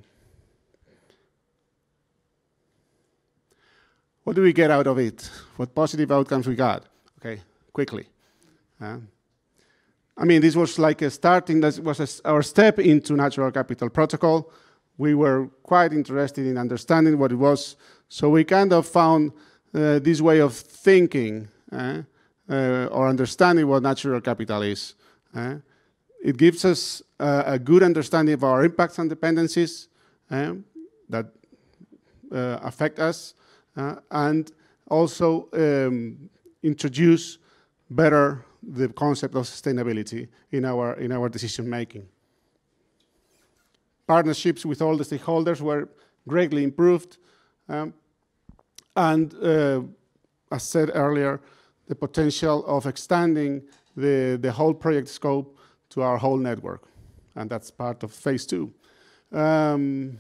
What do we get out of it? What positive outcomes we got? Okay, quickly. This was like a starting, that was our step into Natural Capital Protocol. We were quite interested in understanding what it was, so we kind of found this way of thinking or understanding what natural capital is. It gives us a good understanding of our impacts and dependencies that affect us, and also introduce better the concept of sustainability in our decision making. Partnerships with all the stakeholders were greatly improved, and as said earlier, the potential of extending the whole project scope to our whole network, and that's part of phase 2. And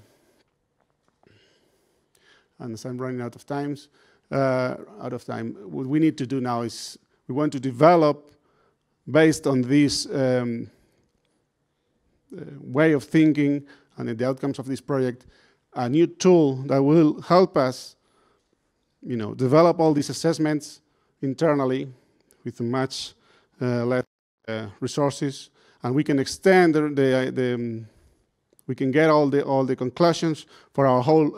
as I'm running out of time, what we need to do now is we want to develop, based on this way of thinking and the outcomes of this project, a new tool that will help us, develop all these assessments internally with much less resources, and we can extend we can get all the conclusions for our whole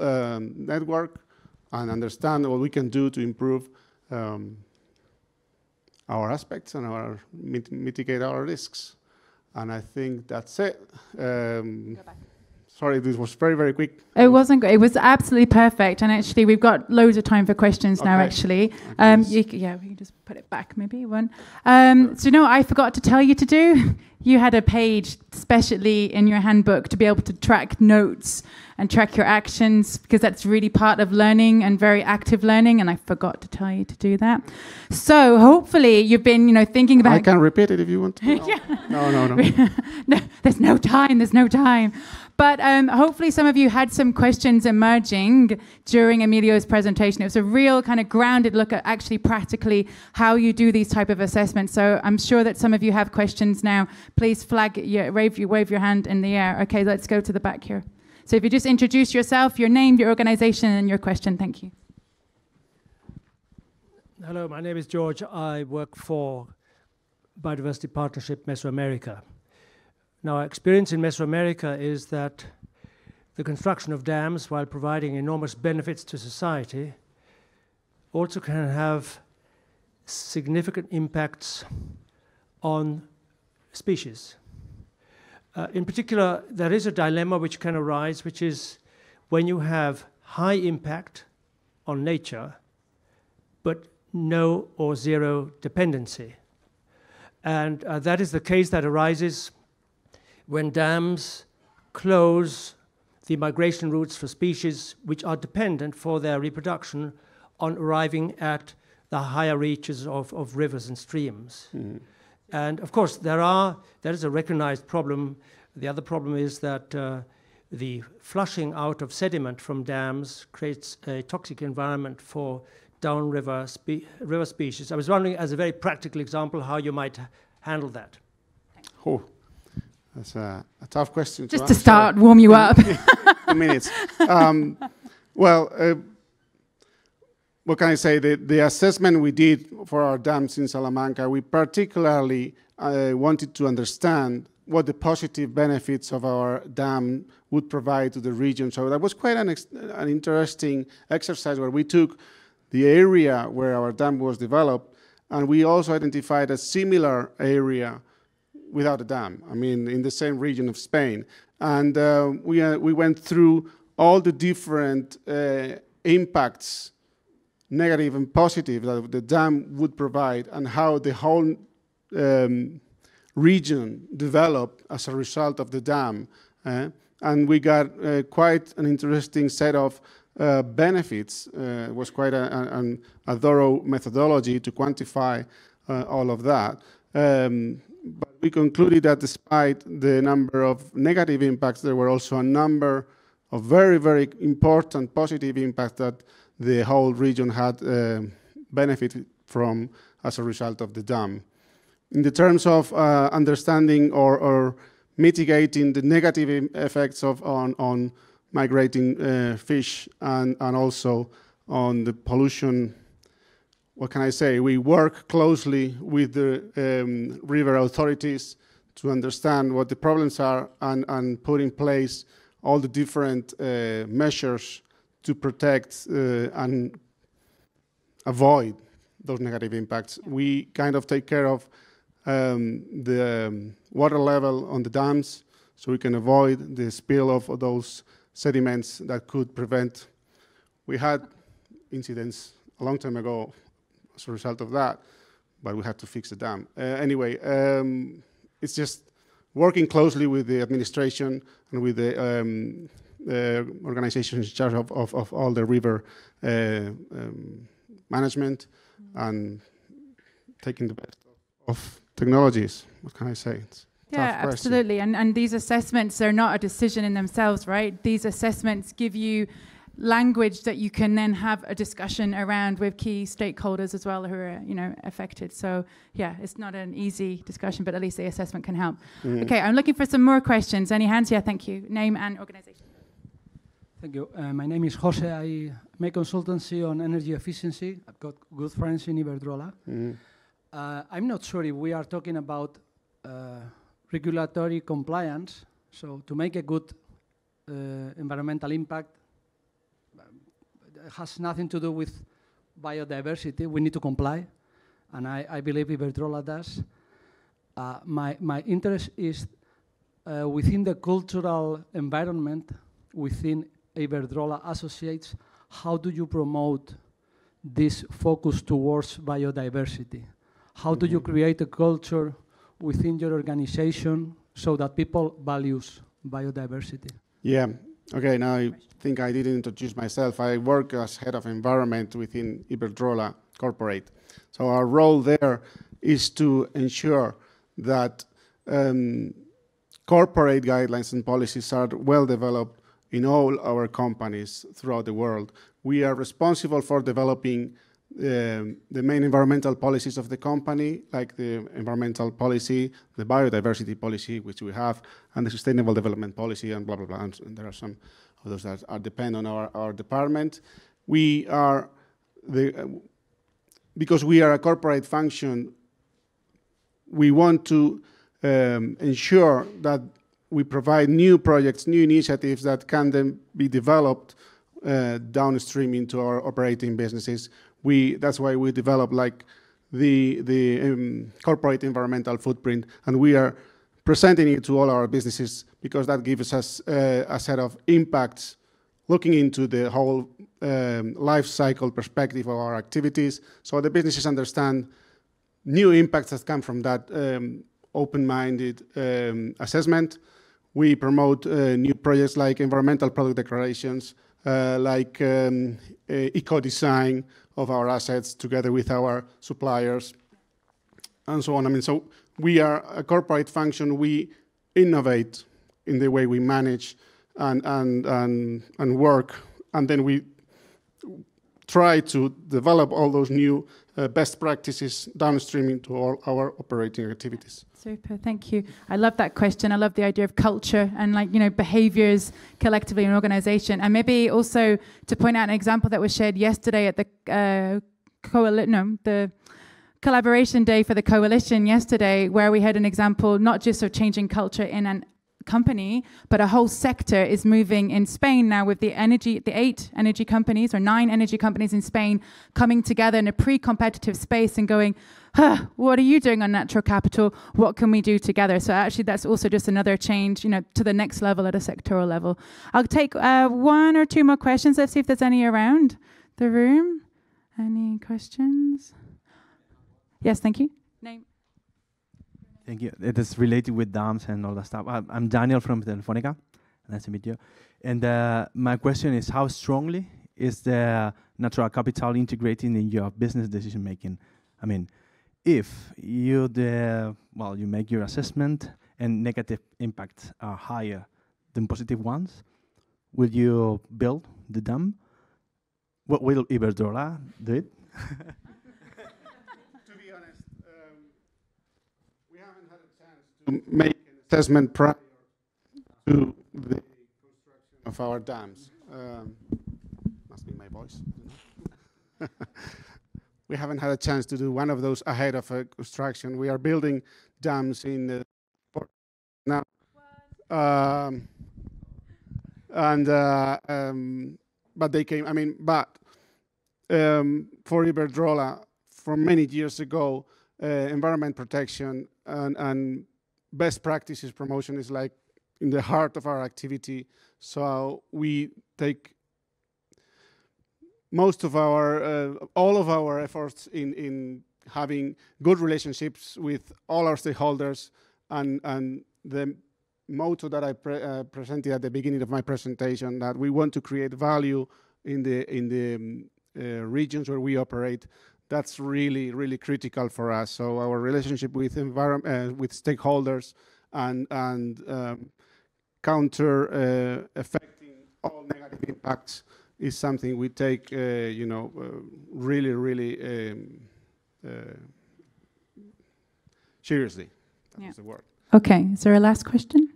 network and understand what we can do to improve our aspects and mitigate our risks. And I think that's it. Sorry, this was very, very quick. It wasn't good. It was absolutely perfect. And actually, we've got loads of time for questions now, actually. We can just put it back, maybe one. So, I forgot to tell you to do. You had a page specially in your handbook to be able to track notes and track your actions, because that's really part of learning and very active learning. And I forgot to tell you to do that. So hopefully you've been, thinking about. I can repeat it if you want to. No. No, there's no time. There's no time. But hopefully some of you had some questions emerging during Emilio's presentation. It was a real kind of grounded look at actually practically how you do these type of assessments. So I'm sure that some of you have questions now. Please wave your hand in the air. Okay, let's go to the back here. So if you just introduce yourself, your name, your organization, and your question. Thank you. Hello, my name is George. I work for Biodiversity Partnership Mesoamerica. Now, our experience in Mesoamerica is that the construction of dams, while providing enormous benefits to society, also can have significant impacts on species. In particular, there is a dilemma which can arise, which is when you have high impact on nature, but no or zero dependency. And that is the case that arises when dams close the migration routes for species which are dependent for their reproduction on arriving at the higher reaches of rivers and streams. Mm. And of course, there is a recognized problem. The other problem is that the flushing out of sediment from dams creates a toxic environment for downriver river species. I was wondering, as a very practical example, how you might handle that. Oh, that's a tough question. Just to start, warm you up. 2 minutes. What can I say? The assessment we did for our dams in Salamanca, we particularly wanted to understand what the positive benefits of our dam would provide to the region. So that was quite an interesting exercise where we took the area where our dam was developed, and we also identified a similar area without a dam, in the same region of Spain. And we went through all the different impacts, negative and positive, that the dam would provide, and how the whole region developed as a result of the dam. And we got quite an interesting set of benefits. It was quite a thorough methodology to quantify all of that. But we concluded that despite the number of negative impacts, there were also a number of very, very important positive impacts that the whole region had benefited from as a result of the dam. In the terms of understanding or mitigating the negative effects on migrating fish and also on the pollution, what can I say? We work closely with the river authorities to understand what the problems are and put in place all the different measures to protect and avoid those negative impacts. We kind of take care of the water level on the dams so we can avoid the spill of those sediments that could prevent. We had incidents a long time ago as a result of that, but we had to fix the dam. Anyway, it's just working closely with the administration and with the organizations in charge of all the river management and taking the best of technologies. What can I say? Yeah, absolutely. And these assessments are not a decision in themselves, right? These assessments give you language that you can then have a discussion around with key stakeholders as well who are, you know, affected. So yeah, it's not an easy discussion, but at least the assessment can help. Okay, I'm looking for some more questions. Any hands? Yeah, thank you. Name and organization. Thank you. My name is Jose. I make consultancy on energy efficiency. I've got good friends in Iberdrola. I'm not sure if we are talking about regulatory compliance. So to make a good environmental impact, it has nothing to do with biodiversity. We need to comply, and I believe Iberdrola does. My interest is within the cultural environment within Iberdrola Associates. How do you promote this focus towards biodiversity? How do you create a culture within your organization so that people values biodiversity? Yeah. Okay, now I think I didn't introduce myself. I work as head of environment within Iberdrola Corporate. So our role there is to ensure that corporate guidelines and policies are well developed in all our companies throughout the world. We are responsible for developing the main environmental policies of the company, like the environmental policy, the biodiversity policy, which we have, and the sustainable development policy, and blah, blah, blah. And there are some of those that are depend on our department. We are, because we are a corporate function, we want to ensure that we provide new projects, new initiatives that can then be developed downstream into our operating businesses. That's why we develop like the corporate environmental footprint, and we are presenting it to all our businesses because that gives us a set of impacts, looking into the whole life cycle perspective of our activities, so the businesses understand new impacts that come from that open-minded assessment. We promote new projects like environmental product declarations, like eco-design of our assets together with our suppliers, and so on. I mean, so we are a corporate function. We innovate in the way we manage and work, and then we try to develop all those new best practices downstream into all our operating activities. Super, thank you. I love that question. I love the idea of culture and, like, you know, behaviors collectively in an organization. And maybe also to point out an example that was shared yesterday at the the collaboration day for the coalition yesterday, where we had an example not just of changing culture in an company, but a whole sector is moving in Spain now with the 8 energy companies or 9 energy companies in Spain coming together in a pre-competitive space and going, what are you doing on natural capital? What can we do together? So actually that's also just another change, you know, to the next level at a sectoral level. I'll take 1 or 2 more questions. Let's see if there's any around the room. Any questions? Yes, thank you. Name. Thank you. It is related with dams and all that stuff. I'm Daniel from Telefonica. Nice to meet you. And my question is, how strongly is the natural capital integrating in your business decision making? I mean, if you you make your assessment and negative impacts are higher than positive ones, will you build the dam? What will Iberdrola do it? Make an assessment prior to the construction of our dams. Must be my voice. We haven't had a chance to do one of those ahead of construction. We are building dams in the port now. But they came, I mean, for Iberdrola, from many years ago, environment protection and best practices promotion is like in the heart of our activity. So we take most of our, all of our efforts in having good relationships with all our stakeholders, and the motto that I presented at the beginning of my presentation, that we want to create value in the regions where we operate. That's really, really critical for us. So our relationship with with stakeholders and counter affecting all negative impacts is something we take, really, really seriously. That was the word. Okay, is there a last question?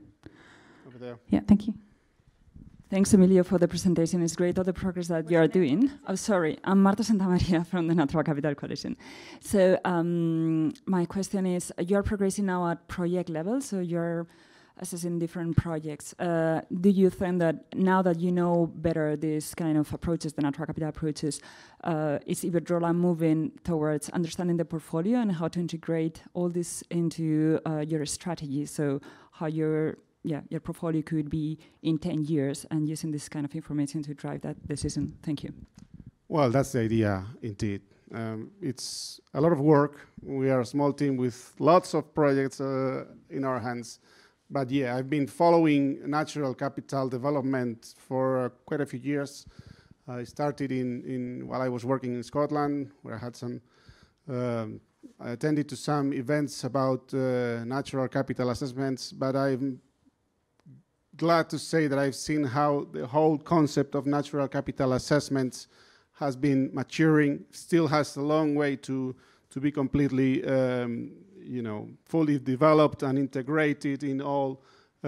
Over there. Yeah, thank you. Thanks, Emilio, for the presentation. It's great all the progress that you are doing. Oh, sorry, I'm Marta Santamaria from the Natural Capital Coalition. So my question is, you are progressing now at project level, so you're assessing different projects. Do you think that now that you know better these kind of approaches, the natural capital approaches, is Iberdrola moving towards understanding the portfolio and how to integrate all this into your strategy? So how your portfolio could be in 10 years and using this kind of information to drive that decision. Thank you. Well, that's the idea, indeed. It's a lot of work. We are a small team with lots of projects in our hands. But yeah, I've been following natural capital development for quite a few years. I started while I was working in Scotland, where I had some, I attended to some events about natural capital assessments, but I'm glad to say that I've seen how the whole concept of natural capital assessments has been maturing, still has a long way to be completely fully developed and integrated in all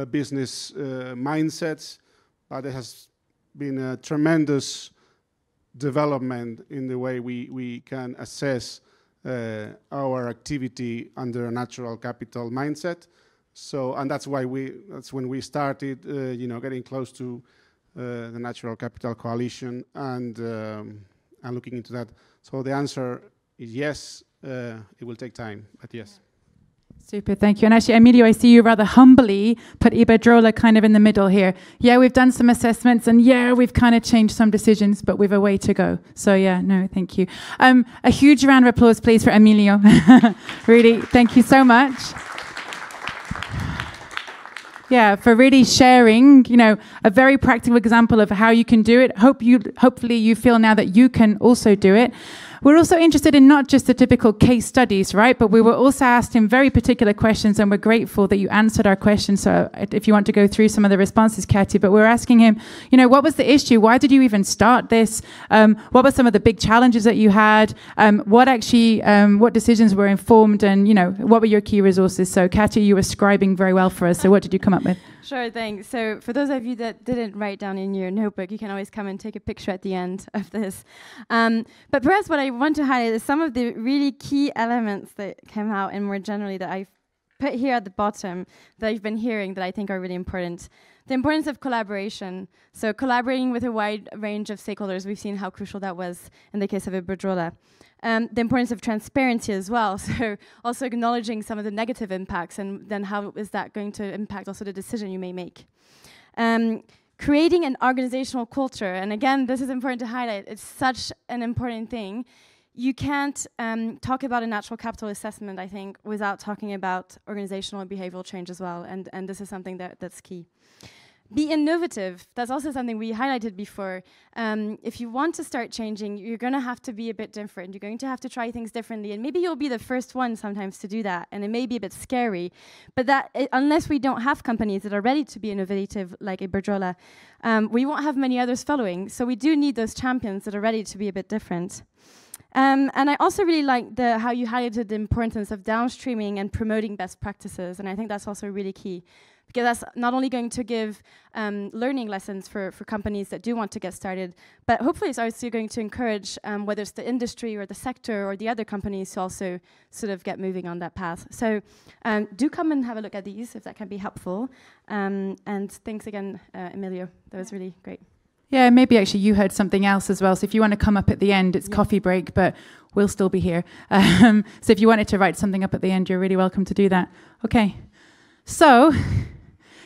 business mindsets, but there has been a tremendous development in the way we can assess our activity under a natural capital mindset. So, and that's when we started, getting close to the Natural Capital Coalition and looking into that. So the answer is yes. It will take time, but yes. Super, thank you. And actually, Emilio, I see you rather humbly put Iberdrola kind of in the middle here. Yeah, we've done some assessments, and yeah, we've kind of changed some decisions, but we've a way to go. So yeah, no, thank you. A huge round of applause, please, for Emilio. Really, thank you so much. Yeah, for really sharing, a very practical example of how you can do it. Hopefully you feel now that you can also do it. We're also interested in not just the typical case studies, right? But we were also asked him very particular questions, and we're grateful that you answered our questions. So if you want to go through some of the responses, Katia, but we're asking him, what was the issue? Why did you even start this? What were some of the big challenges that you had? What decisions were informed, and what were your key resources? So Katia, you were scribing very well for us. So what did you come up with? Sure, thanks. So for those of you that didn't write down in your notebook, you can always come and take a picture at the end of this. But perhaps what I want to highlight is some of the really key elements that came out, and more generally that I've put here at the bottom that I've been hearing that I think are really important. The importance of collaboration. So collaborating with a wide range of stakeholders, we've seen how crucial that was in the case of Iberdrola. The importance of transparency as well, so also acknowledging some of the negative impacts, and then how is that going to impact also the decision you may make. Creating an organizational culture, and again, this is important to highlight, it's such an important thing. You can't talk about a natural capital assessment, I think, without talking about organizational and behavioral change as well, and this is something that's key. Be innovative. That's also something we highlighted before. If you want to start changing, you're going to have to be a bit different. You're going to have to try things differently, and maybe you'll be the first one sometimes to do that, and it may be a bit scary. But unless we don't have companies that are ready to be innovative like Iberdrola, we won't have many others following. So we do need those champions that are ready to be a bit different. And I also really like how you highlighted the importance of downstreaming and promoting best practices, and I think that's also really key. Because that's not only going to give learning lessons for companies that do want to get started, but hopefully it's also going to encourage whether it's the industry or the sector or the other companies to also sort of get moving on that path. So do come and have a look at these if that can be helpful. And thanks again, Emilio. That was really great. Yeah, maybe actually you heard something else as well. So if you want to come up at the end, it's coffee break, but we'll still be here. So if you wanted to write something up at the end, you're really welcome to do that. Okay. So,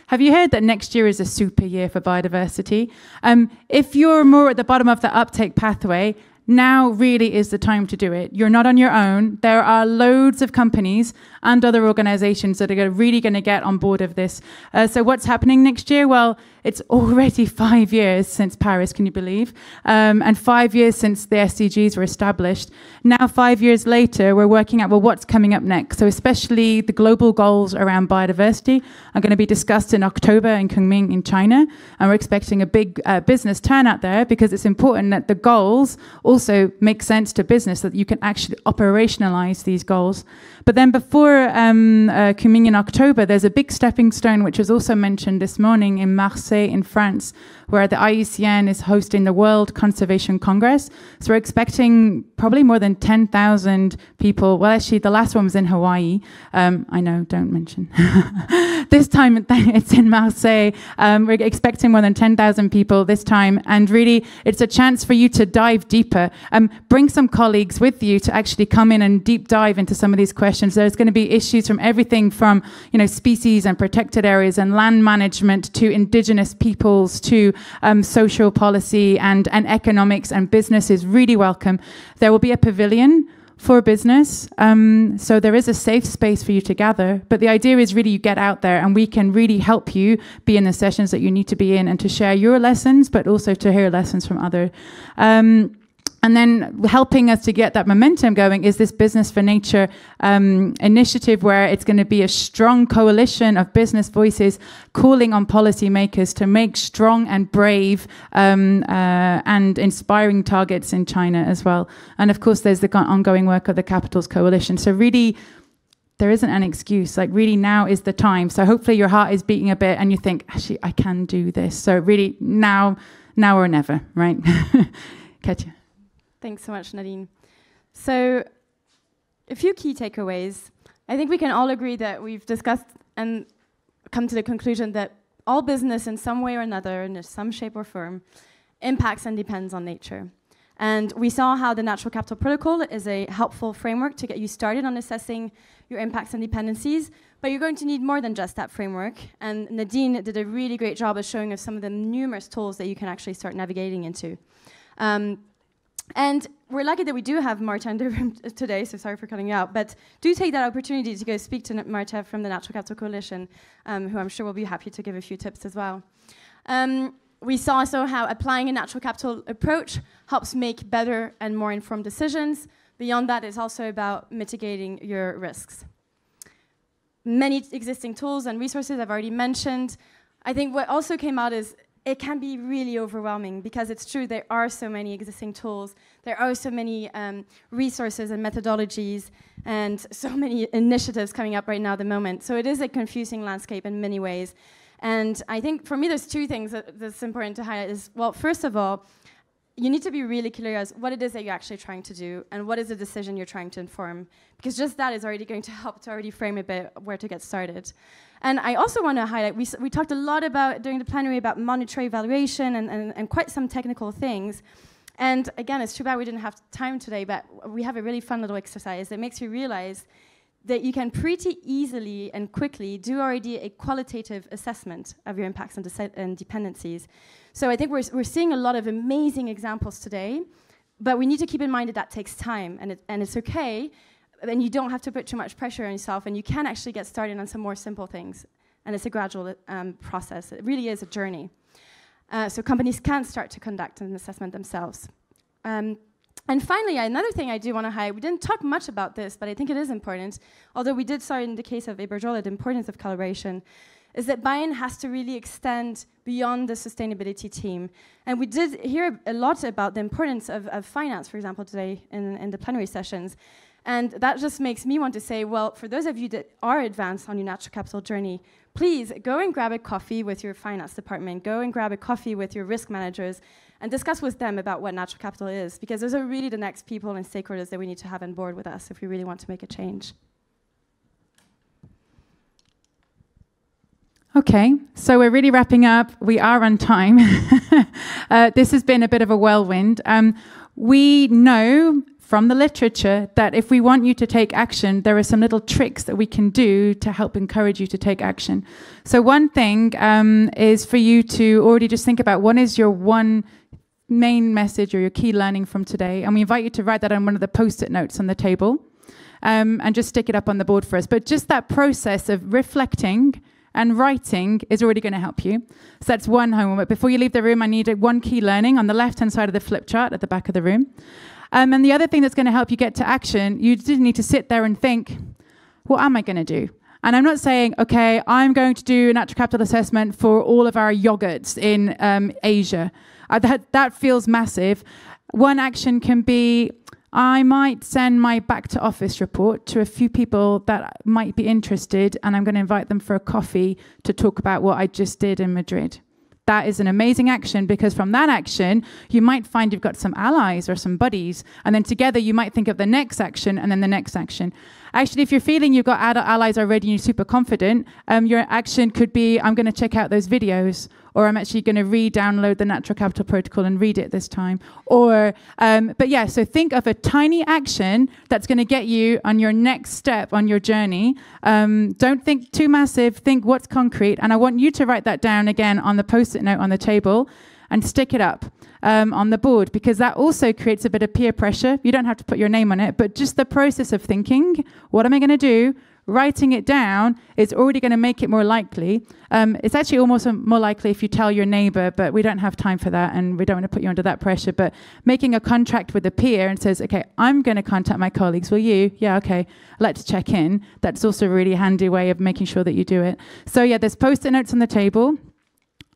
have you heard that next year is a super year for biodiversity? If you're more at the bottom of the uptake pathway, now really is the time to do it. You're not on your own. There are loads of companies and other organizations that are really going to get on board of this. So what's happening next year? Well, it's already 5 years since Paris, can you believe? And 5 years since the SDGs were established. Now, 5 years later, we're working out, well, what's coming up next? So especially the global goals around biodiversity are going to be discussed in October in Kunming in China. And we're expecting a big business turnout there because it's important that the goals also make sense to business, that you can actually operationalize these goals. But then before Kunming in October, there's a big stepping stone, which was also mentioned this morning in Marseille in France, where the IUCN is hosting the World Conservation Congress. So we're expecting probably more than 10,000 people. Well, actually, the last one was in Hawaii. I know, don't mention. This time it's in Marseille. We're expecting more than 10,000 people this time. And really, it's a chance for you to dive deeper. Bring some colleagues with you to actually come in and deep dive into some of these questions. There's going to be issues from everything from, species and protected areas and land management to indigenous peoples to social policy and economics, and business is really welcome. There will be a pavilion for business, so there is a safe space for you to gather, but the idea is really you get out there and we can really help you be in the sessions that you need to be in and to share your lessons, but also to hear lessons from others. And then helping us to get that momentum going is this Business for Nature initiative, where it's going to be a strong coalition of business voices calling on policymakers to make strong and brave and inspiring targets in China as well. And of course, there's the ongoing work of the Capitals Coalition. So really, there isn't an excuse. Like, really, now is the time. So hopefully your heart is beating a bit and you think, actually, I can do this. So really, now or never, right? Katia. Thanks so much, Nadine. So, a few key takeaways. I think we can all agree that we've discussed and come to the conclusion that all business in some way or another, in some shape or form, impacts and depends on nature. And we saw how the Natural Capital Protocol is a helpful framework to get you started on assessing your impacts and dependencies, but you're going to need more than just that framework. And Nadine did a really great job of showing us some of the numerous tools that you can actually start navigating into. And we're lucky that we do have Marta in the room today, so sorry for cutting you out, but do take that opportunity to go speak to Marta from the Natural Capital Coalition, who I'm sure will be happy to give a few tips as well. We saw also how applying a natural capital approach helps make better and more informed decisions. Beyond that, it's also about mitigating your risks. Many existing tools and resources I've already mentioned. I think what also came out is it can be really overwhelming, because it's true, there are so many existing tools, there are so many resources and methodologies, and so many initiatives coming up right now at the moment. So it is a confusing landscape in many ways. And I think for me, there's two things that's important to highlight is, well, first of all, you need to be really clear as what it is that you're actually trying to do and what is the decision you're trying to inform, because just that is already going to help to already frame a bit where to get started. And I also want to highlight, we talked a lot about, during the plenary, about monetary evaluation and quite some technical things. And again, it's too bad we didn't have time today, but we have a really fun little exercise that makes you realize that you can pretty easily and quickly do already a qualitative assessment of your impacts and dependencies. So I think we're seeing a lot of amazing examples today, but we need to keep in mind that that takes time, and it's okay. Then you don't have to put too much pressure on yourself, and you can actually get started on some more simple things. And it's a gradual process. It really is a journey. So companies can start to conduct an assessment themselves. And finally, another thing I do want to highlight, we didn't talk much about this, but I think it is important, although we did start in the case of Iberdrola, the importance of collaboration, is that buy-in has to really extend beyond the sustainability team. And we did hear a lot about the importance of finance, for example, today in the plenary sessions. And that just makes me want to say, well, for those of you that are advanced on your natural capital journey, please go and grab a coffee with your finance department, go and grab a coffee with your risk managers, and discuss with them about what natural capital is, because those are really the next people and stakeholders that we need to have on board with us if we really want to make a change. Okay, so we're really wrapping up. We are on time. This has been a bit of a whirlwind. We know from the literature that if we want you to take action, there are some little tricks that we can do to help encourage you to take action. So one thing is for you to already just think about what is your one main message or your key learning from today? And we invite you to write that on one of the post-it notes on the table, and just stick it up on the board for us. But just that process of reflecting and writing is already going to help you. So that's one homework. Before you leave the room, I need one key learning on the left-hand side of the flip chart at the back of the room. And the other thing that's going to help you get to action, you just need to sit there and think, what am I going to do? And I'm not saying, okay, I'm going to do a natural capital assessment for all of our yogurts in Asia. That feels massive. One action can be, I might send my back to office report to a few people that might be interested, and I'm going to invite them for a coffee to talk about what I just did in Madrid. That is an amazing action, because from that action, you might find you've got some allies or some buddies, and then together you might think of the next action and then the next action. Actually, if you're feeling you've got allies already and you're super confident, your action could be, I'm going to check out those videos, or I'm actually going to re-download the Natural Capital Protocol and read it this time. Or, but yeah, so think of a tiny action that's going to get you on your next step on your journey. Don't think too massive, think what's concrete. And I want you to write that down again on the post-it note on the table and stick it up on the board, because that also creates a bit of peer pressure. You don't have to put your name on it, but just the process of thinking, what am I going to do? Writing it down is already going to make it more likely. It's actually almost more likely if you tell your neighbor, but we don't have time for that, and we don't want to put you under that pressure. But making a contract with a peer and says, okay, I'm going to contact my colleagues. Will you? Yeah, okay. Let's check in. That's also a really handy way of making sure that you do it. So yeah, there's post-it notes on the table.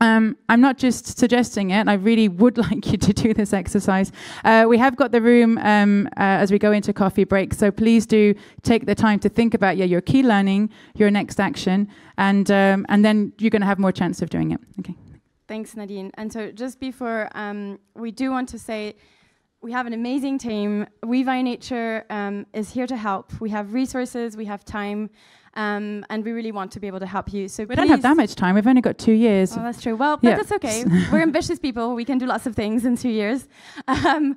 I'm not just suggesting it. I really would like you to do this exercise. We have got the room as we go into coffee break, so please do take the time to think about your key learning, your next action, and then you're going to have more chance of doing it. Okay. Thanks, Nadine. And so just before, we do want to say we have an amazing team. We by Nature is here to help. We have resources, we have time. And we really want to be able to help you. So we don't have that much time. We've only got 2 years. Oh, that's true. Well, but that's okay. We're ambitious people. We can do lots of things in 2 years. Here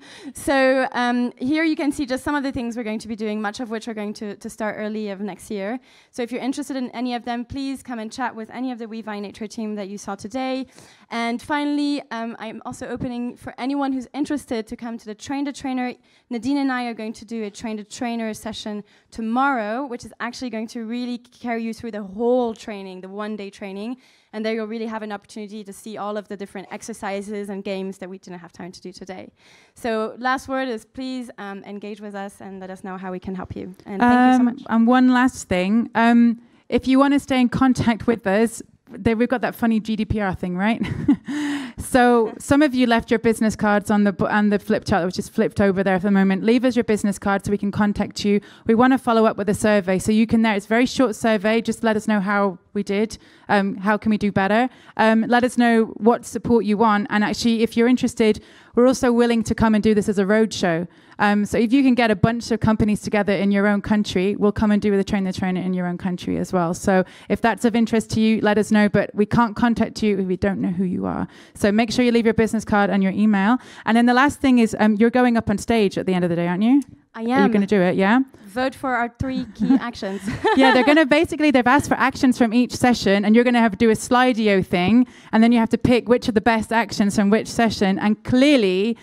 you can see just some of the things we're going to be doing, much of which are going to start early of next year. So if you're interested in any of them, please come and chat with any of the We by Nature team that you saw today. And finally, I'm also opening for anyone who's interested to come to the Train the Trainer. Nadine and I are going to do a Train the Trainer session tomorrow, which is actually going to really carry you through the whole training, the one-day training, and there you'll really have an opportunity to see all of the different exercises and games that we didn't have time to do today. So last word is please engage with us and let us know how we can help you. And thank you so much. And one last thing, if you want to stay in contact with us, we've got that funny GDPR thing, right? So some of you left your business cards on the flip chart, which is flipped over there for the moment. Leave us your business card so we can contact you. We want to follow up with a survey, so you can there. It's a very short survey. Just let us know how we did. How can we do better? Let us know what support you want. And actually, if you're interested, we're also willing to come and do this as a roadshow. So if you can get a bunch of companies together in your own country, we'll come and do the Train the Trainer in your own country as well. So if that's of interest to you, let us know. But we can't contact you if we don't know who you are. So make sure you leave your business card and your email. And then the last thing is you're going up on stage at the end of the day, aren't you? I am. Are you going to do it? Yeah. Vote for our 3 key actions. Yeah, they're going to they've asked for actions from each session, and you're going to have to do a Slido thing, and then you have to pick which are the best actions from which session. And clearly,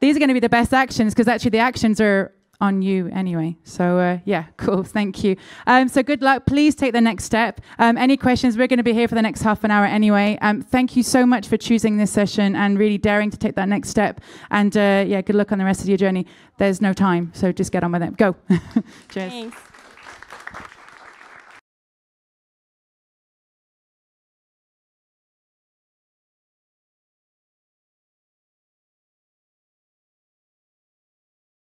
these are going to be the best actions because actually the actions are on you anyway. So yeah, cool. Thank you. So good luck. Please take the next step. Any questions? We're going to be here for the next half an hour anyway. Thank you so much for choosing this session and really daring to take that next step. And yeah, good luck on the rest of your journey. There's no time, so just get on with it. Go. Cheers. Thanks.